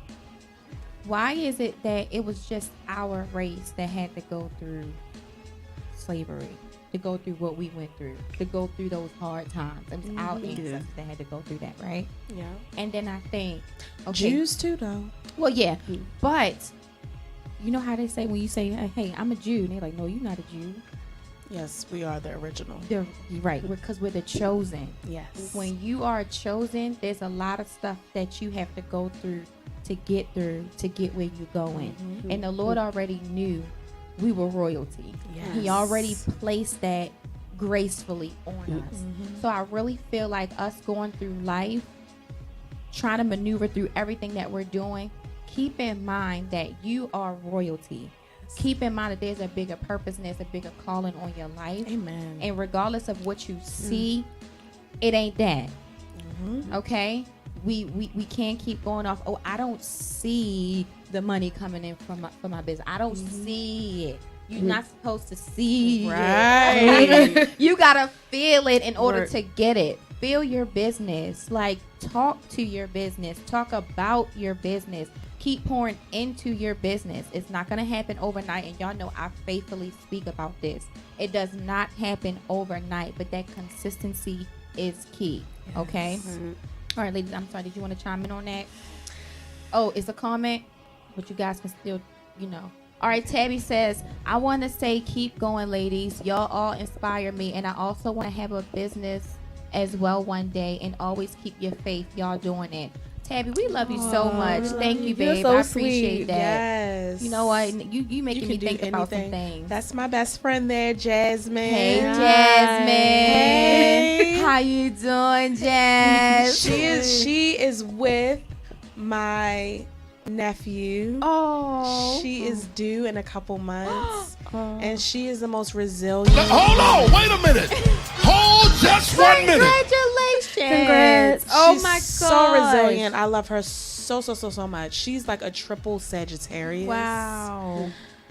why is it that it was just our race that had to go through slavery, to go through what we went through, to go through those hard times? It was our ancestors that had to go through that, right?
Yeah.
And then I think, okay,
Jews too though.
well, yeah, but you know how they say when you say, "Hey, I'm a Jew," and they're like, "No, you're not a Jew."
Yes, we are the original.
You're right, because we're the chosen.
Yes.
When you are chosen, there's a lot of stuff that you have to go through to get where you're going. And the Lord already knew we were royalty. He already placed that gracefully on us. So I really feel like us going through life, trying to maneuver through everything that we're doing, keep in mind that you are royalty. Keep in mind that there's a bigger purpose and there's a bigger calling on your life.
Amen.
And regardless of what you see, it ain't that. Okay? We can't keep going off, oh, I don't see the money coming in from my business. I don't see it. You're not supposed to see it.
Right.
You gotta feel it in order
Right.
to get it. Feel your business. Like, talk to your business. Talk about your business. keep pouring into your business. It's not going to happen overnight. And y'all know I faithfully speak about this. It does not happen overnight, but that consistency is key. Yes. Okay. Mm-hmm. All right, ladies, I'm sorry. Did you want to chime in on that? Oh, it's a comment, but you guys can still, All right, Tabby says, I want to say keep going, ladies. Y'all all inspire me, and I also want to have a business as well one day, and always keep your faith. Y'all doing it. Tabby, we love you so much. Thank you, babe.
So
I appreciate
sweet.
that.
Yes.
You know what? You making me think about some things.
That's my best friend there, Jasmine.
Hey, Jasmine. Hey. How you doing, Jazz?
She is with my nephew.
Oh.
She is due in a couple months. And she is the most resilient.
Hold on, wait a minute. Hold just 1 minute.
Congratulations.
Congrats.
Oh my God.
So resilient. I love her so much. She's like a triple Sagittarius.
Wow.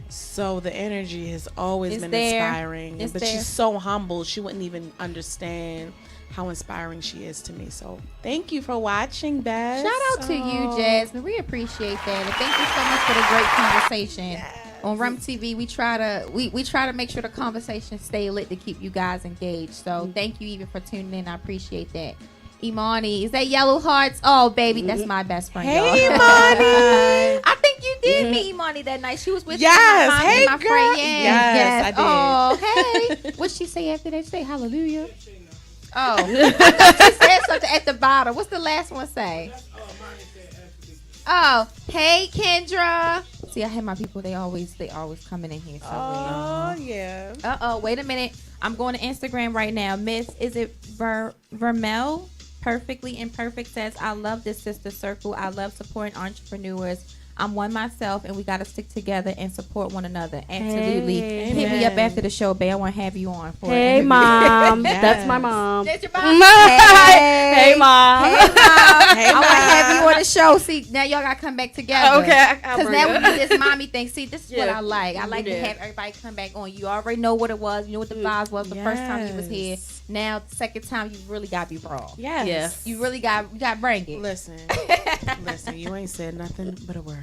So the energy has always been
there.
inspiring.
It's
but
there.
she's so humble. She wouldn't even understand how inspiring she is to me. So thank you for watching, Beth.
Shout out to you, Jasmine. We appreciate that. And thank you so much for the great conversation.
Yes.
On R.U.M TV, we try to make sure the conversation stay lit to keep you guys engaged. So thank you even for tuning in. I appreciate that. Imani, is that Yellow Hearts? Oh, baby, that's my best friend.
Hey,
y'all.
Imani.
I think you did meet Imani that night. She was with
Yes.
my mom
Hey,
and my
girl.
friend. Yes,
I did.
Oh, hey. What'd she say after that? She say hallelujah. Oh, I thought she said something at the bottom. What's the last one say? Oh, hey, Kendra. See, I have my people. They always coming in here. So
yeah.
Wait a minute. I'm going to Instagram right now. Miss, is it Vermel? Perfectly Imperfect says, I love this sister circle. I love supporting entrepreneurs. I'm one myself, and we got to stick together and support one another. Absolutely.
Hey,
hit me up after the show, babe. I want to have you on for
Hey,
an
mom.
Yes.
That's my mom.
That's your mom.
Hey, mom.
Hey, mom. I want to have you on the show. See, now y'all got to come back together.
Okay.
Because now we do this mommy thing. See, this is what I like. I like to have everybody come back on. You already know what it was. You know what the vibes was the first time you was here. Now, the second time, you really got to be raw.
Yes.
Yes.
You really got to bring it.
Listen, you ain't said nothing but a word.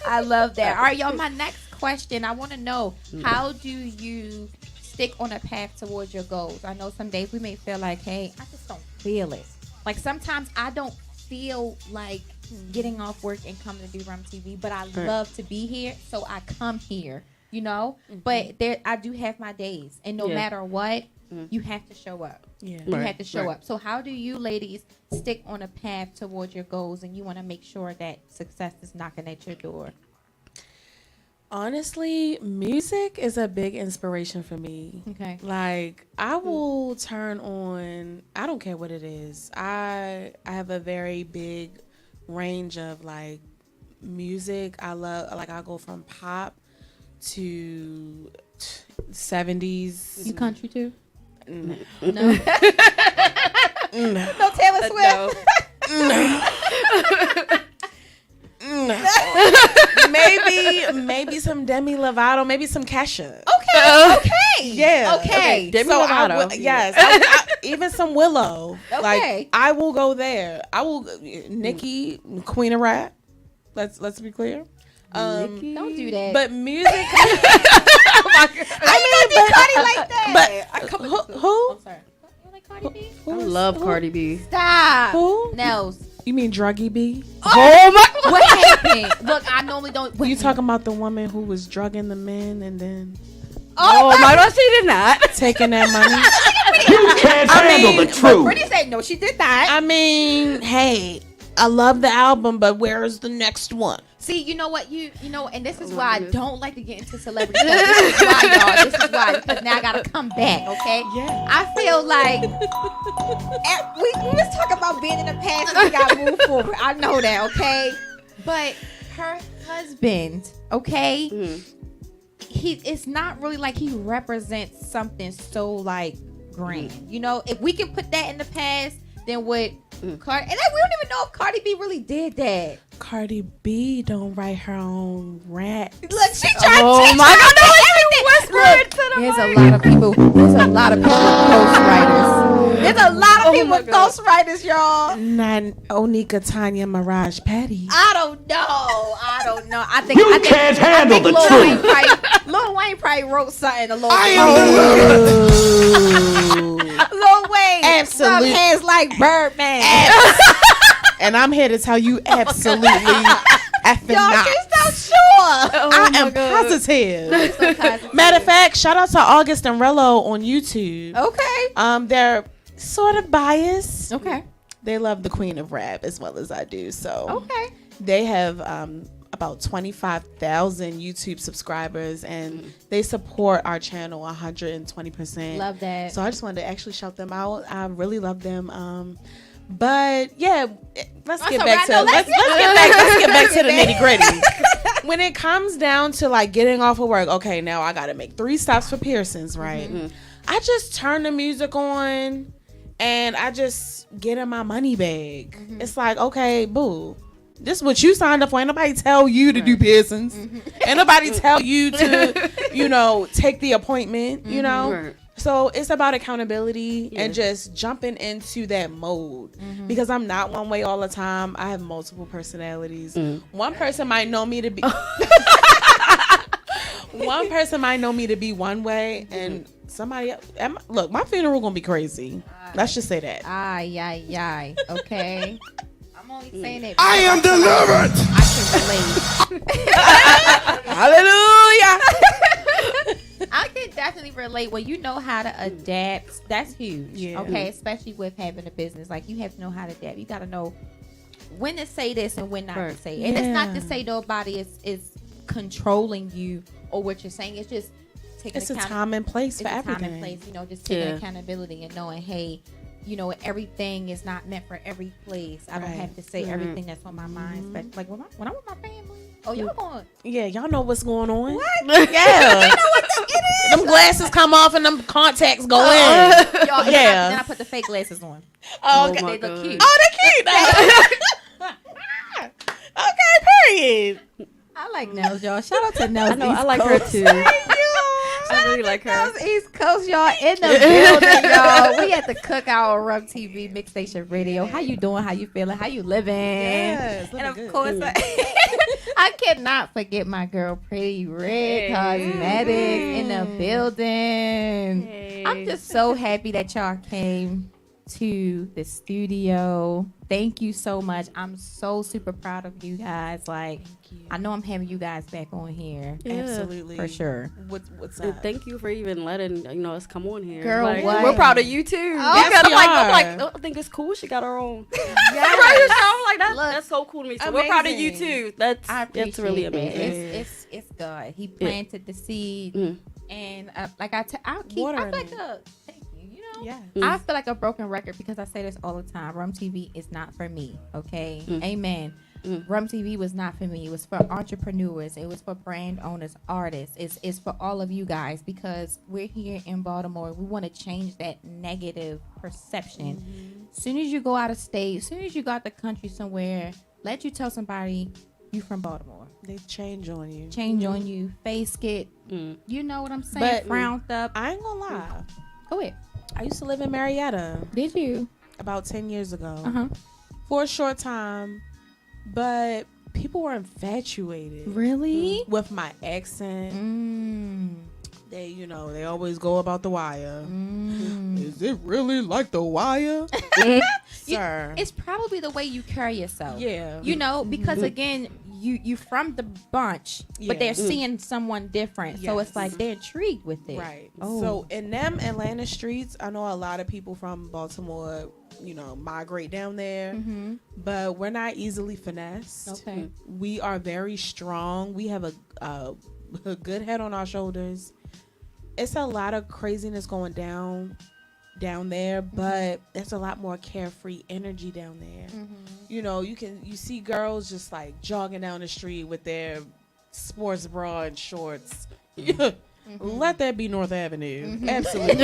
I love that. All right, y'all, my next question, I want to know, how do you stick on a path towards your goals? I know some days we may feel like, hey, I just don't feel it. Like sometimes I don't feel like getting off work and coming to do R.U.M TV, but I love to be here, so I come here, But I do have my days, and no matter what, you have to show up. Yeah. You have to show up. So how do you ladies stick on a path towards your goals, and you want to make sure that success is knocking at your door?
Honestly, music is a big inspiration for me.
Okay.
Like, I will turn on, I don't care what it is. I have a very big range of like music. I go from pop to 70s.
You country too?
No.
No. No Taylor Swift.
No. maybe some Demi Lovato, maybe some Kesha.
Okay.
Yeah.
Okay.
Demi
So
Lovato.
I even some Willow.
Okay.
Like, I will go there. I will. Nikki, Queen of Rap. Let's be clear.
Don't do that.
But music.
Cardi like that.
But who?
I'm sorry. You like Cardi B?
I love Cardi B.
Stop.
Who?
Nellz.
You mean Druggy B?
Oh my! What happened? Look, I normally don't.
You talking about the woman who was drugging the men and then
Oh my God, she did not.
taking that money?
You can't handle the truth.
Brittany said no, she did not.
I mean, hey, I love the album, but where is the next one?
See, you know what? You know, and this is why I don't like to get into celebrity stuff. This is why, y'all. This is why, because now I gotta come back, okay?
Yeah.
I feel like we was talking about being in the past and we gotta move forward. I know that, okay? But her husband, okay? It's not really like he represents something so like grand. You know, if we can put that in the past, then what Cardi, and we don't even know if Cardi B really did that.
Cardi B don't write her own rap.
Look, she tried
Oh my God, no,
everything. Look, there's a lot of people. There's a lot of people ghostwriters.
There's a lot of people ghostwriters, y'all.
Not Onika, Tanya, Mirage, Patty.
I don't know. I think
You can't handle the
Lil
truth.
Lil Wayne probably wrote something a little
I
bit.
am delivered.
Lil Wayne.
Absolutely.
Some hands like Birdman.
And I'm here to tell you absolutely effing
Y'all
not.
just so sure.
I am positive.
So positive.
Matter of fact, shout out to August and Rello on YouTube.
Okay.
They're sort of biased.
Okay.
They love the Queen of Rap as well as I do. So
Okay.
they have about 25,000 YouTube subscribers, and they support our channel 120%.
Love that.
So I just wanted to actually shout them out. I really love them. But yeah, let's get back to let's get back to the nitty gritty. When it comes down to like getting off of work, okay, now I got to make 3 stops for piercings, right? I just turn the music on and I just get in my money bag. It's like, okay, boo. This is what you signed up for. Ain't nobody tell you to do piercings. Ain't nobody tell you to, take the appointment, you know?
Right.
So it's about accountability and just jumping into that mode because I'm not one way all the time. I have multiple personalities. One person might know me to be one way, and somebody else. Look, my funeral gonna be crazy. Let's just say that.
Aye. Okay. I'm only saying it.
I am delivered.
I can relate.
Hallelujah.
I can definitely relate. When you know how to adapt, that's huge.
Yeah.
Okay, especially with having a business, like you have to know how to adapt. You got to know when to say this and when not to say it. And it's not to say nobody is controlling you or what you're saying. It's just taking
It's a time and place for everything.
Time and place, just taking accountability and knowing, hey, everything is not meant for every place. I don't have to say everything that's on my mind. But like when I'm with my family, y'all going?
Yeah, y'all know what's going on.
What?
Yeah.
You know what it is?
Them glasses come off and them contacts go in.
Y'all,
Yeah.
then I put the fake glasses on.
Oh,
Okay,
okay.
they look cute.
Oh, they cute. Okay, period.
I like Nellz, y'all. Shout out to Nellz.
I like her too.
Thank you.
I really like her.
Nellz East Coast, y'all, in the building, y'all. We at the Cookout on R.U.M TV Mix Station Radio. How you doing? How you feeling? How you living?
Yes,
and of course, I cannot forget my girl, Pretty Red Cosmetics in the building.
Hey.
I'm just so happy that y'all came to the studio. Thank you so much. I'm so super proud of you guys. Like, I know I'm having you guys back on here.
Yeah.
Absolutely.
For sure.
What's
And
up?
thank you for even letting us come on here.
Girl,
Like,
what?
we're proud of you too.
Oh,
Because
we
I'm like,
are.
I think it's cool. She got her own.
Yes.
I'm like,
Look,
that's so cool to me. So we're proud of you
amazing.
too. That's really
appreciate
amazing.
that. It's God. He planted the seed, and like I'll keep. I
Watering
feel like
it.
thank you.
Yeah.
I feel like a broken record because I say this all the time. R.U.M TV is not for me. Okay, amen. R.U.M TV was not for me. It was for entrepreneurs. It was for brand owners, artists. It's for all of you guys because we're here in Baltimore. We want to change that negative perception. As soon as you go out of state, as soon as you go out the country somewhere, let you tell somebody you from Baltimore.
They change on you.
Change on you. Face it. You know what I'm saying?
But
Frowned up.
I ain't gonna lie.
Go ahead.
I used to live in Marietta
Did you?
about 10 years ago
Uh-huh.
for a short time, but people were infatuated
Really?
with my accent. They, they always go about the wire. Is it really like the wire? Sir.
It's probably the way you carry yourself.
Yeah.
Because again, you from the bunch, but they're seeing someone different. So it's
Yes.
like they're intrigued with it.
Right.
Oh.
So in them Atlanta streets, I know a lot of people from Baltimore, migrate down there, but we're not easily finessed.
Okay.
We are very strong. We have a good head on our shoulders. It's a lot of craziness going down there, but there's a lot more carefree energy down there. You see girls just like jogging down the street with their sports bra and shorts. Let that be North Avenue. Absolutely.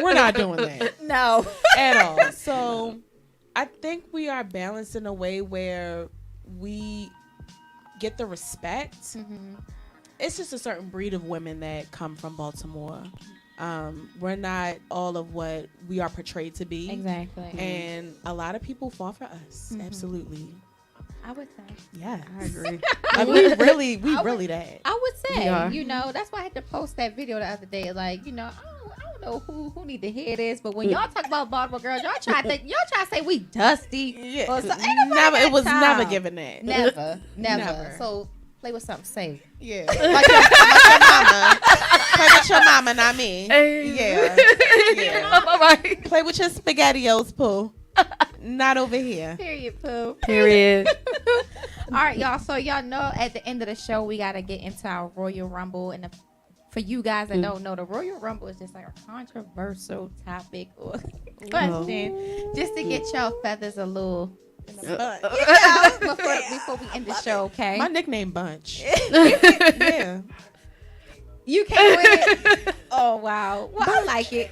We're not doing that.
No.
At all. So I think we are balanced in a way where we get the respect. It's just a certain breed of women that come from Baltimore.
We're not all of what we are portrayed to be.
Exactly.
And a lot of people fall for us. Absolutely.
I would say.
Yeah,
I agree.
we really that.
I would
We
say,
are.
you know, that's why I had to post that video the other day. Like, you know, I don't know who need to hear this, but when y'all talk about Baltimore girls, y'all try to say we dusty.
Yeah,
Or something.
never. It was
Time.
never given that.
Never.
Never.
So play with something safe.
Yeah, like your mama. Play with your mama, not me. Yeah.
All right.
Play with your SpaghettiOs, Pooh. Not over here.
Period, Pooh.
Period.
All right, y'all. So y'all know at the end of the show, we got to get into our Royal Rumble. And for you guys that don't know, the Royal Rumble is just like a controversial topic or question just to get y'all feathers a little... before we end the show, okay?
My nickname Bunch. Yeah.
You came with it? Oh, wow. Well, I like it.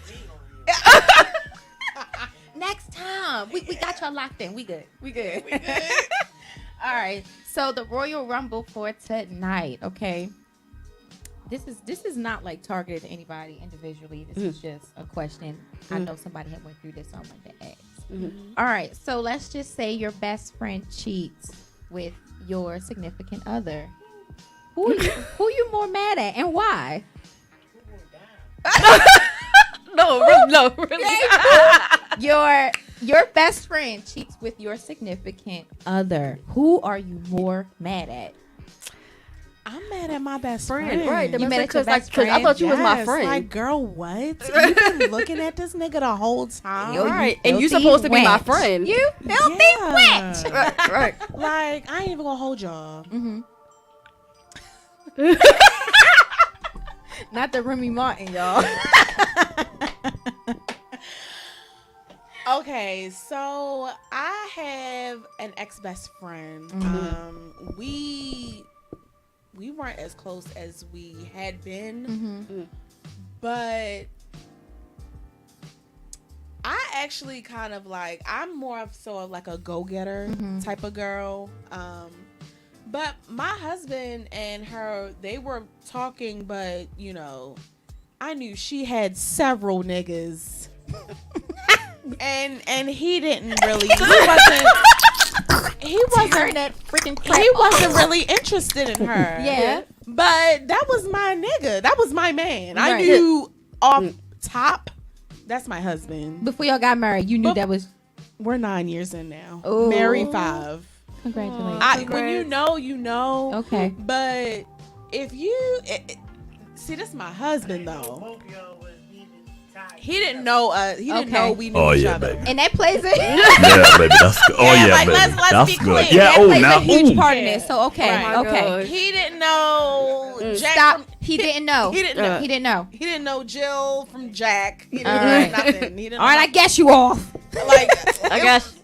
Next time. We got y'all locked in. We good. All right. So the Royal Rumble for tonight, okay? This is not like targeted to anybody individually. This is just a question. I know somebody had went through this, so I wanted to ask. All right. So let's just say your best friend cheats with your significant other. Who you more mad at and why?
No, really.
Your best friend cheats with your significant other. Who are you more mad at?
I'm mad at my best friend.
Right.
You mad at your best
Because I thought you was my friend.
Like, girl, what? You've been looking at this nigga the whole time.
Right. And you supposed to be my friend.
You filthy witch.
Right.
Like, I ain't even gonna hold y'all.
Not the Remy Martin, y'all.
Okay, so I have an ex-best friend. We weren't as close as we had been, but I actually kind of like, I'm more of sort of like a go-getter type of girl. But my husband and her, they were talking, but you know, I knew she had several niggas. and he didn't really, he wasn't really interested in her.
Yeah.
But that was my nigga. That was my man. I
Right.
knew off top, that's my husband.
Before y'all got married, you knew that was...
We're 9 years in now.
Ooh.
Married 5.
Congratulations.
When you know, you know.
Okay.
But if you... see, this is my husband, though. He didn't know He didn't know we knew each other.
And that plays a...
Yeah, baby. That's good. Oh, yeah,
like,
baby.
let's
That's
be
good.
clear.
Yeah,
that
oh,
plays
now.
a huge
Ooh.
part in this. So, okay.
Right.
Okay.
He didn't know Jack
Stop.
from-
He didn't know.
He didn't know.
He didn't know.
He didn't know Jill from Jack. He didn't
All
know
right.
nothing. He didn't
All right, I guess you off.
like
I guess.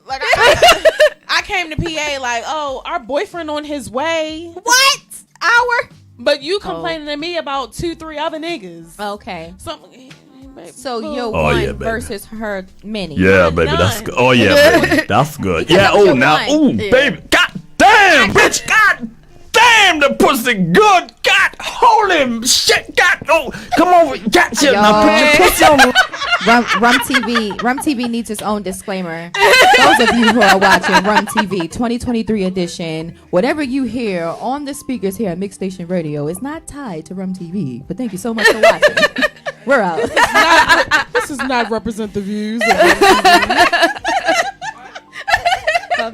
like I came to PA like, oh, our boyfriend on his way.
What?
But you complaining to me about 2-3 other niggas.
Okay.
So
you're
Oh,
one
yeah, baby.
versus her many.
Yeah, baby. That's good. Oh, yeah, baby. That's good. Yeah,
Because
oh,
you're
now.
one.
Ooh, baby. God damn, bitch. God damn, the pussy good. God, holy shit. God, oh, come over. Gotcha. Now put your pussy on.
Rum TV needs its own disclaimer. Those of you who are watching Rum TV 2023 edition, whatever you hear on the speakers here at Mix Station Radio is not tied to Rum TV. But thank you so much for watching. We're out.
This does not represent the views of But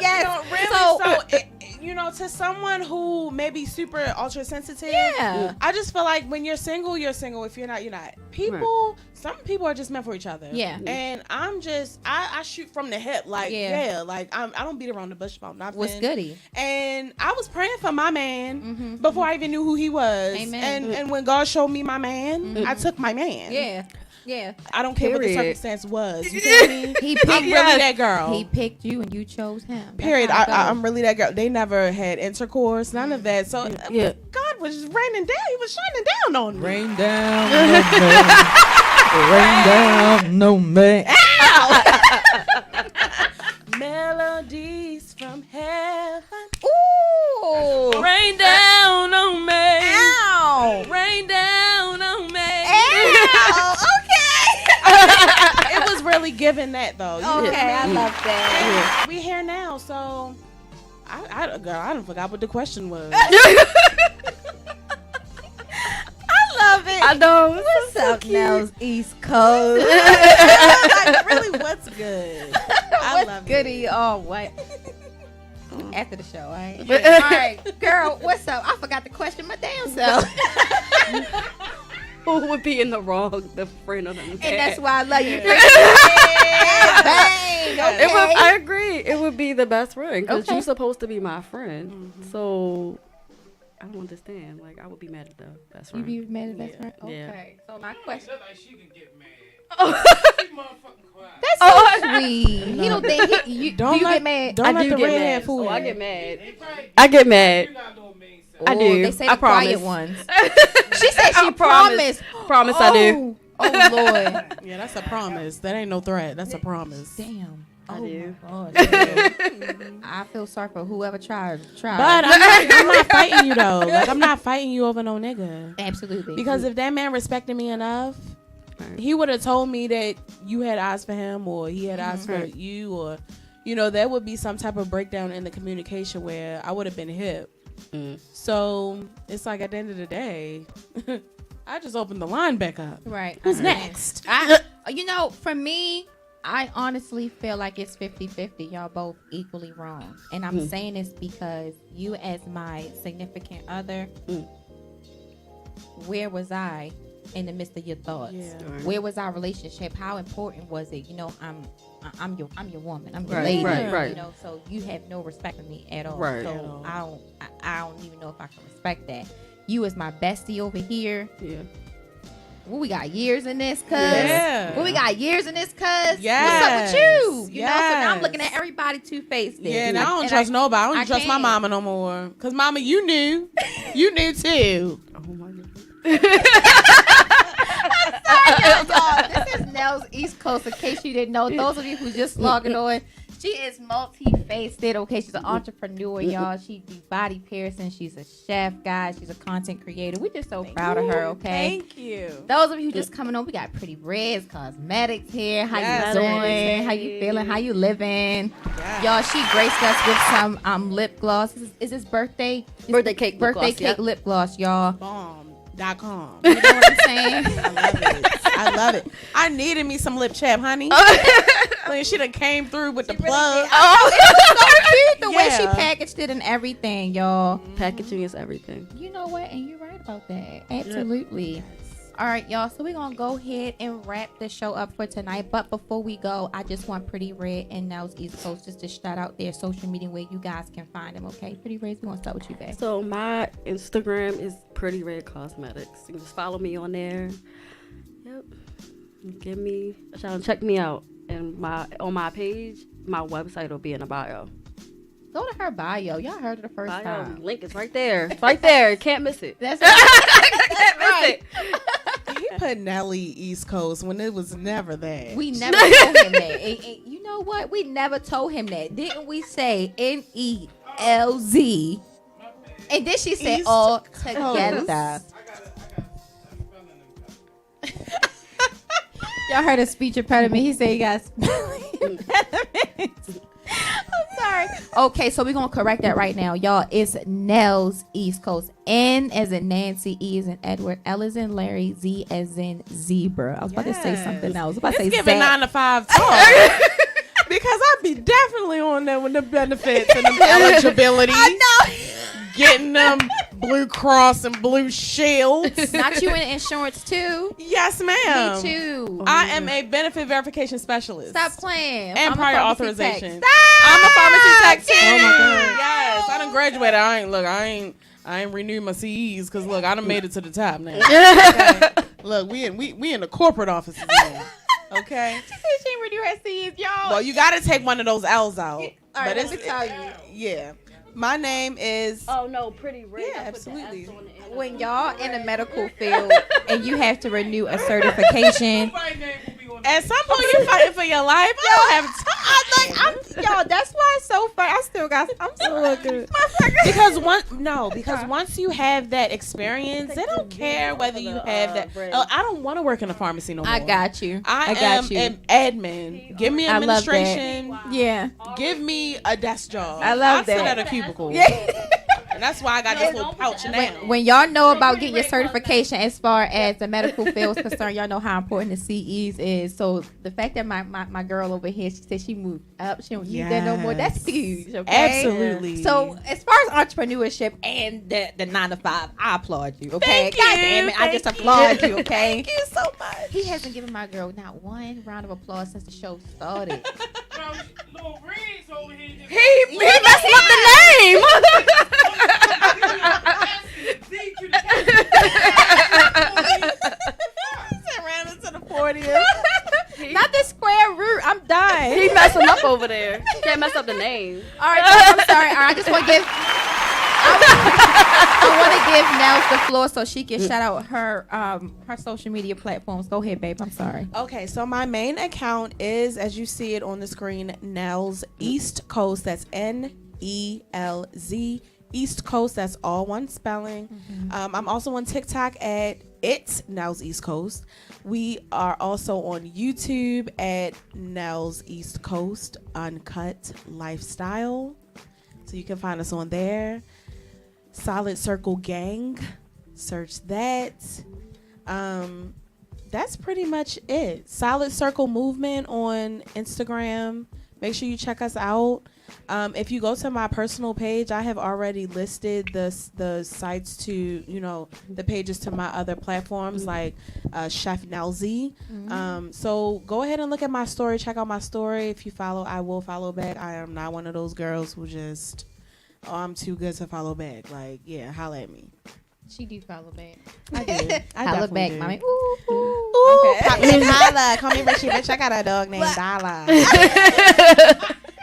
yes,
really, you know, to someone who may be super ultra sensitive,
Yeah.
I just feel like when you're single, you're single. If you're not, you're not. People, some people are just meant for each other.
Yeah.
And I'm just, I shoot from the hip. Like, like I don't beat around the bush about nothing.
What's goody?
And I was praying for my man before I even knew who he was.
Amen.
And when God showed me my man, I took my man.
Yeah. Yeah.
I don't care what the circumstance was. You feel me? I'm really that girl.
He picked you and you chose him. That's
Period.
how it goes.
I'm really that girl. They never had intercourse, none of that. So God was just raining down. He was shining down on me.
Rain down, no man. Rain down, no man.
Melodies from heaven.
Ooh.
Rain down on me.
Ow.
Rain down on really giving that though.
Okay, I love that.
We here now, so I don't forgot what the question was.
Love it.
I know.
What's up, Nellz East Coast?
Like, really, what's good? I love
goody? Oh, what? After the show, all right?
Yeah.
All right, girl, what's up? I forgot the question my damn self.
Who would be in the wrong, the friend or the man?
And that's why I love you. Bang. Okay.
I agree. It would be the best friend because you're supposed to be my friend.
Mm-hmm.
So I don't understand. Like I would be mad at the best friend.
You be mad at best friend?
Yeah.
Okay. So my question.
Like she can get mad.
That's so sweet. He don't think do you get mad?
Don't let
do
the
get
redhead
mad.
fool
I
you.
get mad. I get mad. I do.
They say
I
the quiet
promise.
ones. She said she promised.
Promise I do.
Oh Lord.
Yeah, that's a promise. That ain't no threat. That's a promise.
Damn.
I do.
God, I feel sorry for whoever tried.
But I'm not fighting you though. Like I'm not fighting you over no nigga.
Absolutely.
Because if that man respected me enough, he would have told me that you had eyes for him or he had eyes for you, or there would be some type of breakdown in the communication where I would have been hip. So it's like at the end of the day, I just opened the line back up.
Right.
Who's next?
For me, I honestly feel like it's 50-50. Y'all both equally wrong. And I'm saying this because you as my significant other, where was I in the midst of your thoughts?
Yeah.
Where was our relationship? How important was it? I'm your woman. I'm your
Right,
lady.
right.
So you have no respect for me at all.
Right.
So I don't even know if I can respect that. You as my bestie over here.
Yeah.
Well, we got years in this, cuz.
Yeah.
Well, we got years in this, cuz.
Yes.
What's up with you? You know, so now I'm
Yes.
looking at everybody two-faced.
Yeah, and I don't trust nobody. I don't trust my mama no more. Because, mama, you knew. You knew, too.
Oh, my God.
Y'all, this is Nellz East Coast, in case you didn't know. Those of you who just logging on, she is multi-faced. Okay, she's an entrepreneur, y'all. She do body piercing. She's a chef, guys. She's a content creator. We're just so proud of her, okay?
Thank you.
Those of you who just coming on, we got Pretty Red's Cosmetics here. How
Yes,
you doing?
baby.
How you feeling? How you living?
Yes.
Y'all, she graced us with some lip gloss. Is this birthday?
Birthday cake lip
Birthday
gloss,
cake
yep.
lip gloss, y'all.
Bomb.com.
You know what I'm saying?
I love it. I needed me some lip chap, honey. Like, she done came through with the plug.
It was so cute the way she
Yeah.
packaged it and everything, y'all.
Packaging is everything.
You know what? And you're right about that. Absolutely. All right, y'all. So we're going to go ahead and wrap the show up for tonight. But before we go, I just want Pretty Red and Nellz East Coast just to shout out their social media where you guys can find them, okay? Pretty Red, we're going to start with you, babe.
So my Instagram is Pretty Red Cosmetics. You can just follow me on there. Yep. Give me a shout and check me out. And on my page, my website will be in the bio.
Go to her bio. Y'all heard it the first
Bio
time.
link is right there. It's right there. Can't miss it.
That's right.
Can't miss it.
He put Nelly East Coast when it was never that.
We never told him that. And you know what? We never told him that. Didn't we say Nelz? And then she said
East
all
Coast.
together. Y'all heard a speech impediment. He said he got spelling impediments. I'm sorry. Okay, so we're going to correct that right now. Y'all, it's Nellz East Coast. N as in Nancy, E as in Edward, L as in Larry, Z as in zebra. I was about to say something else. I was about to say
It's giving
Zach.
9 to 5 talk. Because I'd be definitely on there with the benefits and the eligibility.
I know.
Getting them Blue Cross and Blue Shields.
Not you in insurance too?
Yes, ma'am.
Me too.
I am a benefit verification specialist.
Stop playing.
And
I'm a
prior
pharmacy
authorization.
tech. Stop!
I'm a pharmacy tech too.
Oh my God.
Yes, I done graduated. I ain't renewed my CEs because look, I done made it to the top now. Okay? Look, we in the corporate offices now. Okay.
She said she ain't renew her C's, y'all.
Well, you got to take one of those L's out.
All right, let me tell you.
Yeah. My name is.
Oh no, Pretty Red.
Yeah, absolutely.
When y'all in the medical field and you have to renew a certification,
At some point, you're fighting for your life. I don't have time.
Yo, that's why it's so fun. I'm so good.
Because once you have that experience, they don't care whether you have that. I don't want to work in a pharmacy no more.
I got you.
I am an admin. Give me administration.
Yeah.
Give me a desk job.
I love that.
I sit at a cubicle.
Yeah.
And that's why I got this little pouch now.
When y'all know about getting your certification as far as the medical field is concerned, y'all know how important the CEs is. So the fact that my girl over here, she said she moved up, she don't need that no more. That's huge. Okay?
Absolutely.
So as far as entrepreneurship and the 9 to 5, I applaud you. Okay.
Thank
God
you.
damn it, I just applaud you. Okay.
Thank you so much.
He hasn't given my girl not one round of applause since the show started.
He messing up the name.
Ran into the 40th.
Not the square root. I'm done.
He messing up over there. Can't mess up the name.
All right, I'm sorry. All right, I just want to give. I want to give Nellz the floor so she can shout out her social media platforms. Go ahead, babe. I'm sorry.
Okay, so my main account is, as you see it on the screen, Nellz East Coast. That's Nelz East Coast. That's all one spelling. I'm also on TikTok at It's Nellz East Coast. We are also on YouTube at Nellz East Coast Uncut Lifestyle. So you can find us on there. Solid Circle Gang. Search that. That's pretty much it. Solid Circle Movement on Instagram. Make sure you check us out. If you go to my personal page, I have already listed the sites to, the pages to my other platforms like Chef Nellz. So go ahead and look at my story. Check out my story. If you follow, I will follow back. I am not one of those girls who just, I'm too good to follow back. Like, yeah, holla at me.
She do follow back.
I do. I
holla back,
do.
mommy.
Ooh, okay. Pop me holla. Call me Richie Rich. I got a dog named Dollar.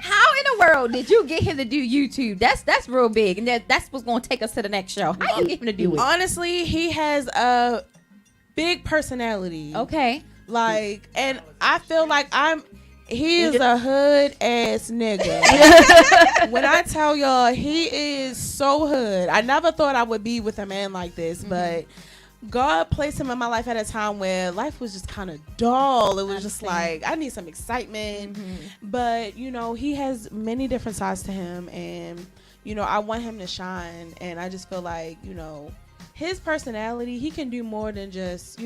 How in the world did you get him to do YouTube? That's real big, and that's what's going to take us to the next show. How you get him to do it?
Honestly, he has a big personality.
Okay.
Like, and I feel like he is a hood ass nigga. When I tell y'all, he is so hood. I never thought I would be with a man like this, but God placed him in my life at a time where life was just kind of dull. It was just like, I need some excitement. But, he has many different sides to him. And, I want him to shine. And I just feel like, his personality, he can do more than just,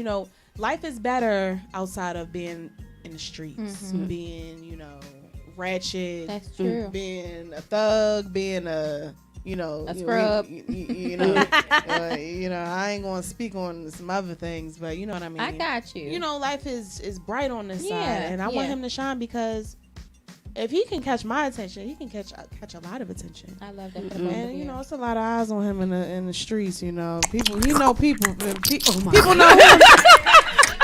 life is better outside of being in the streets, being, ratchet.
That's true.
Being a thug, being a
scrub.
I ain't gonna speak on some other things, but you know what I mean.
I got you.
Life is bright on this side, and I want him to shine because if he can catch my attention, he can catch a lot of attention.
I love that.
And it's a lot of eyes on him in the streets. People, people know him.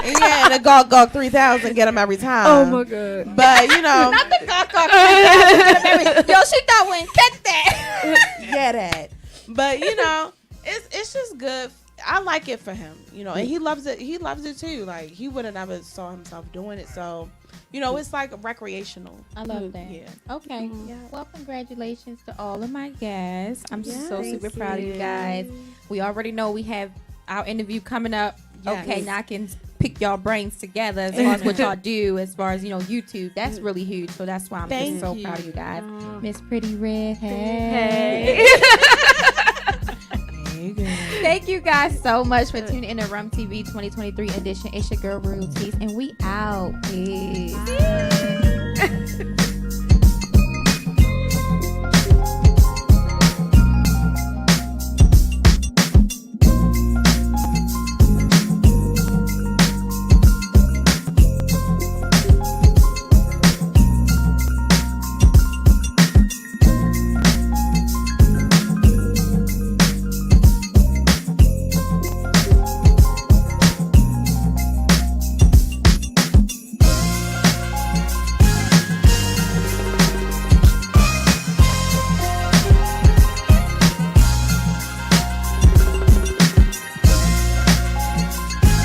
Yeah, the Gawk 3000 get him every time.
Oh my god!
But
not the Gawk 3000. Yo, she thought we catch that.
Yeah, that. But it's just good. I like it for him. And he loves it. He loves it too. Like he would have never saw himself doing it. So, it's like recreational.
I love that.
Yeah.
Okay. Yeah. Well, congratulations to all of my guests. I'm so super proud of you guys. We already know we have our interview coming up. Yes. Okay, now I can pick y'all brains together as far as what y'all do, as far as YouTube. That's really huge. So that's why I'm just so proud of you guys. Miss Pretty Red. Hey. Thank you guys so much for tuning in to R.U.M TV 2023 edition. It's your girl Royalties, and we out. Peace.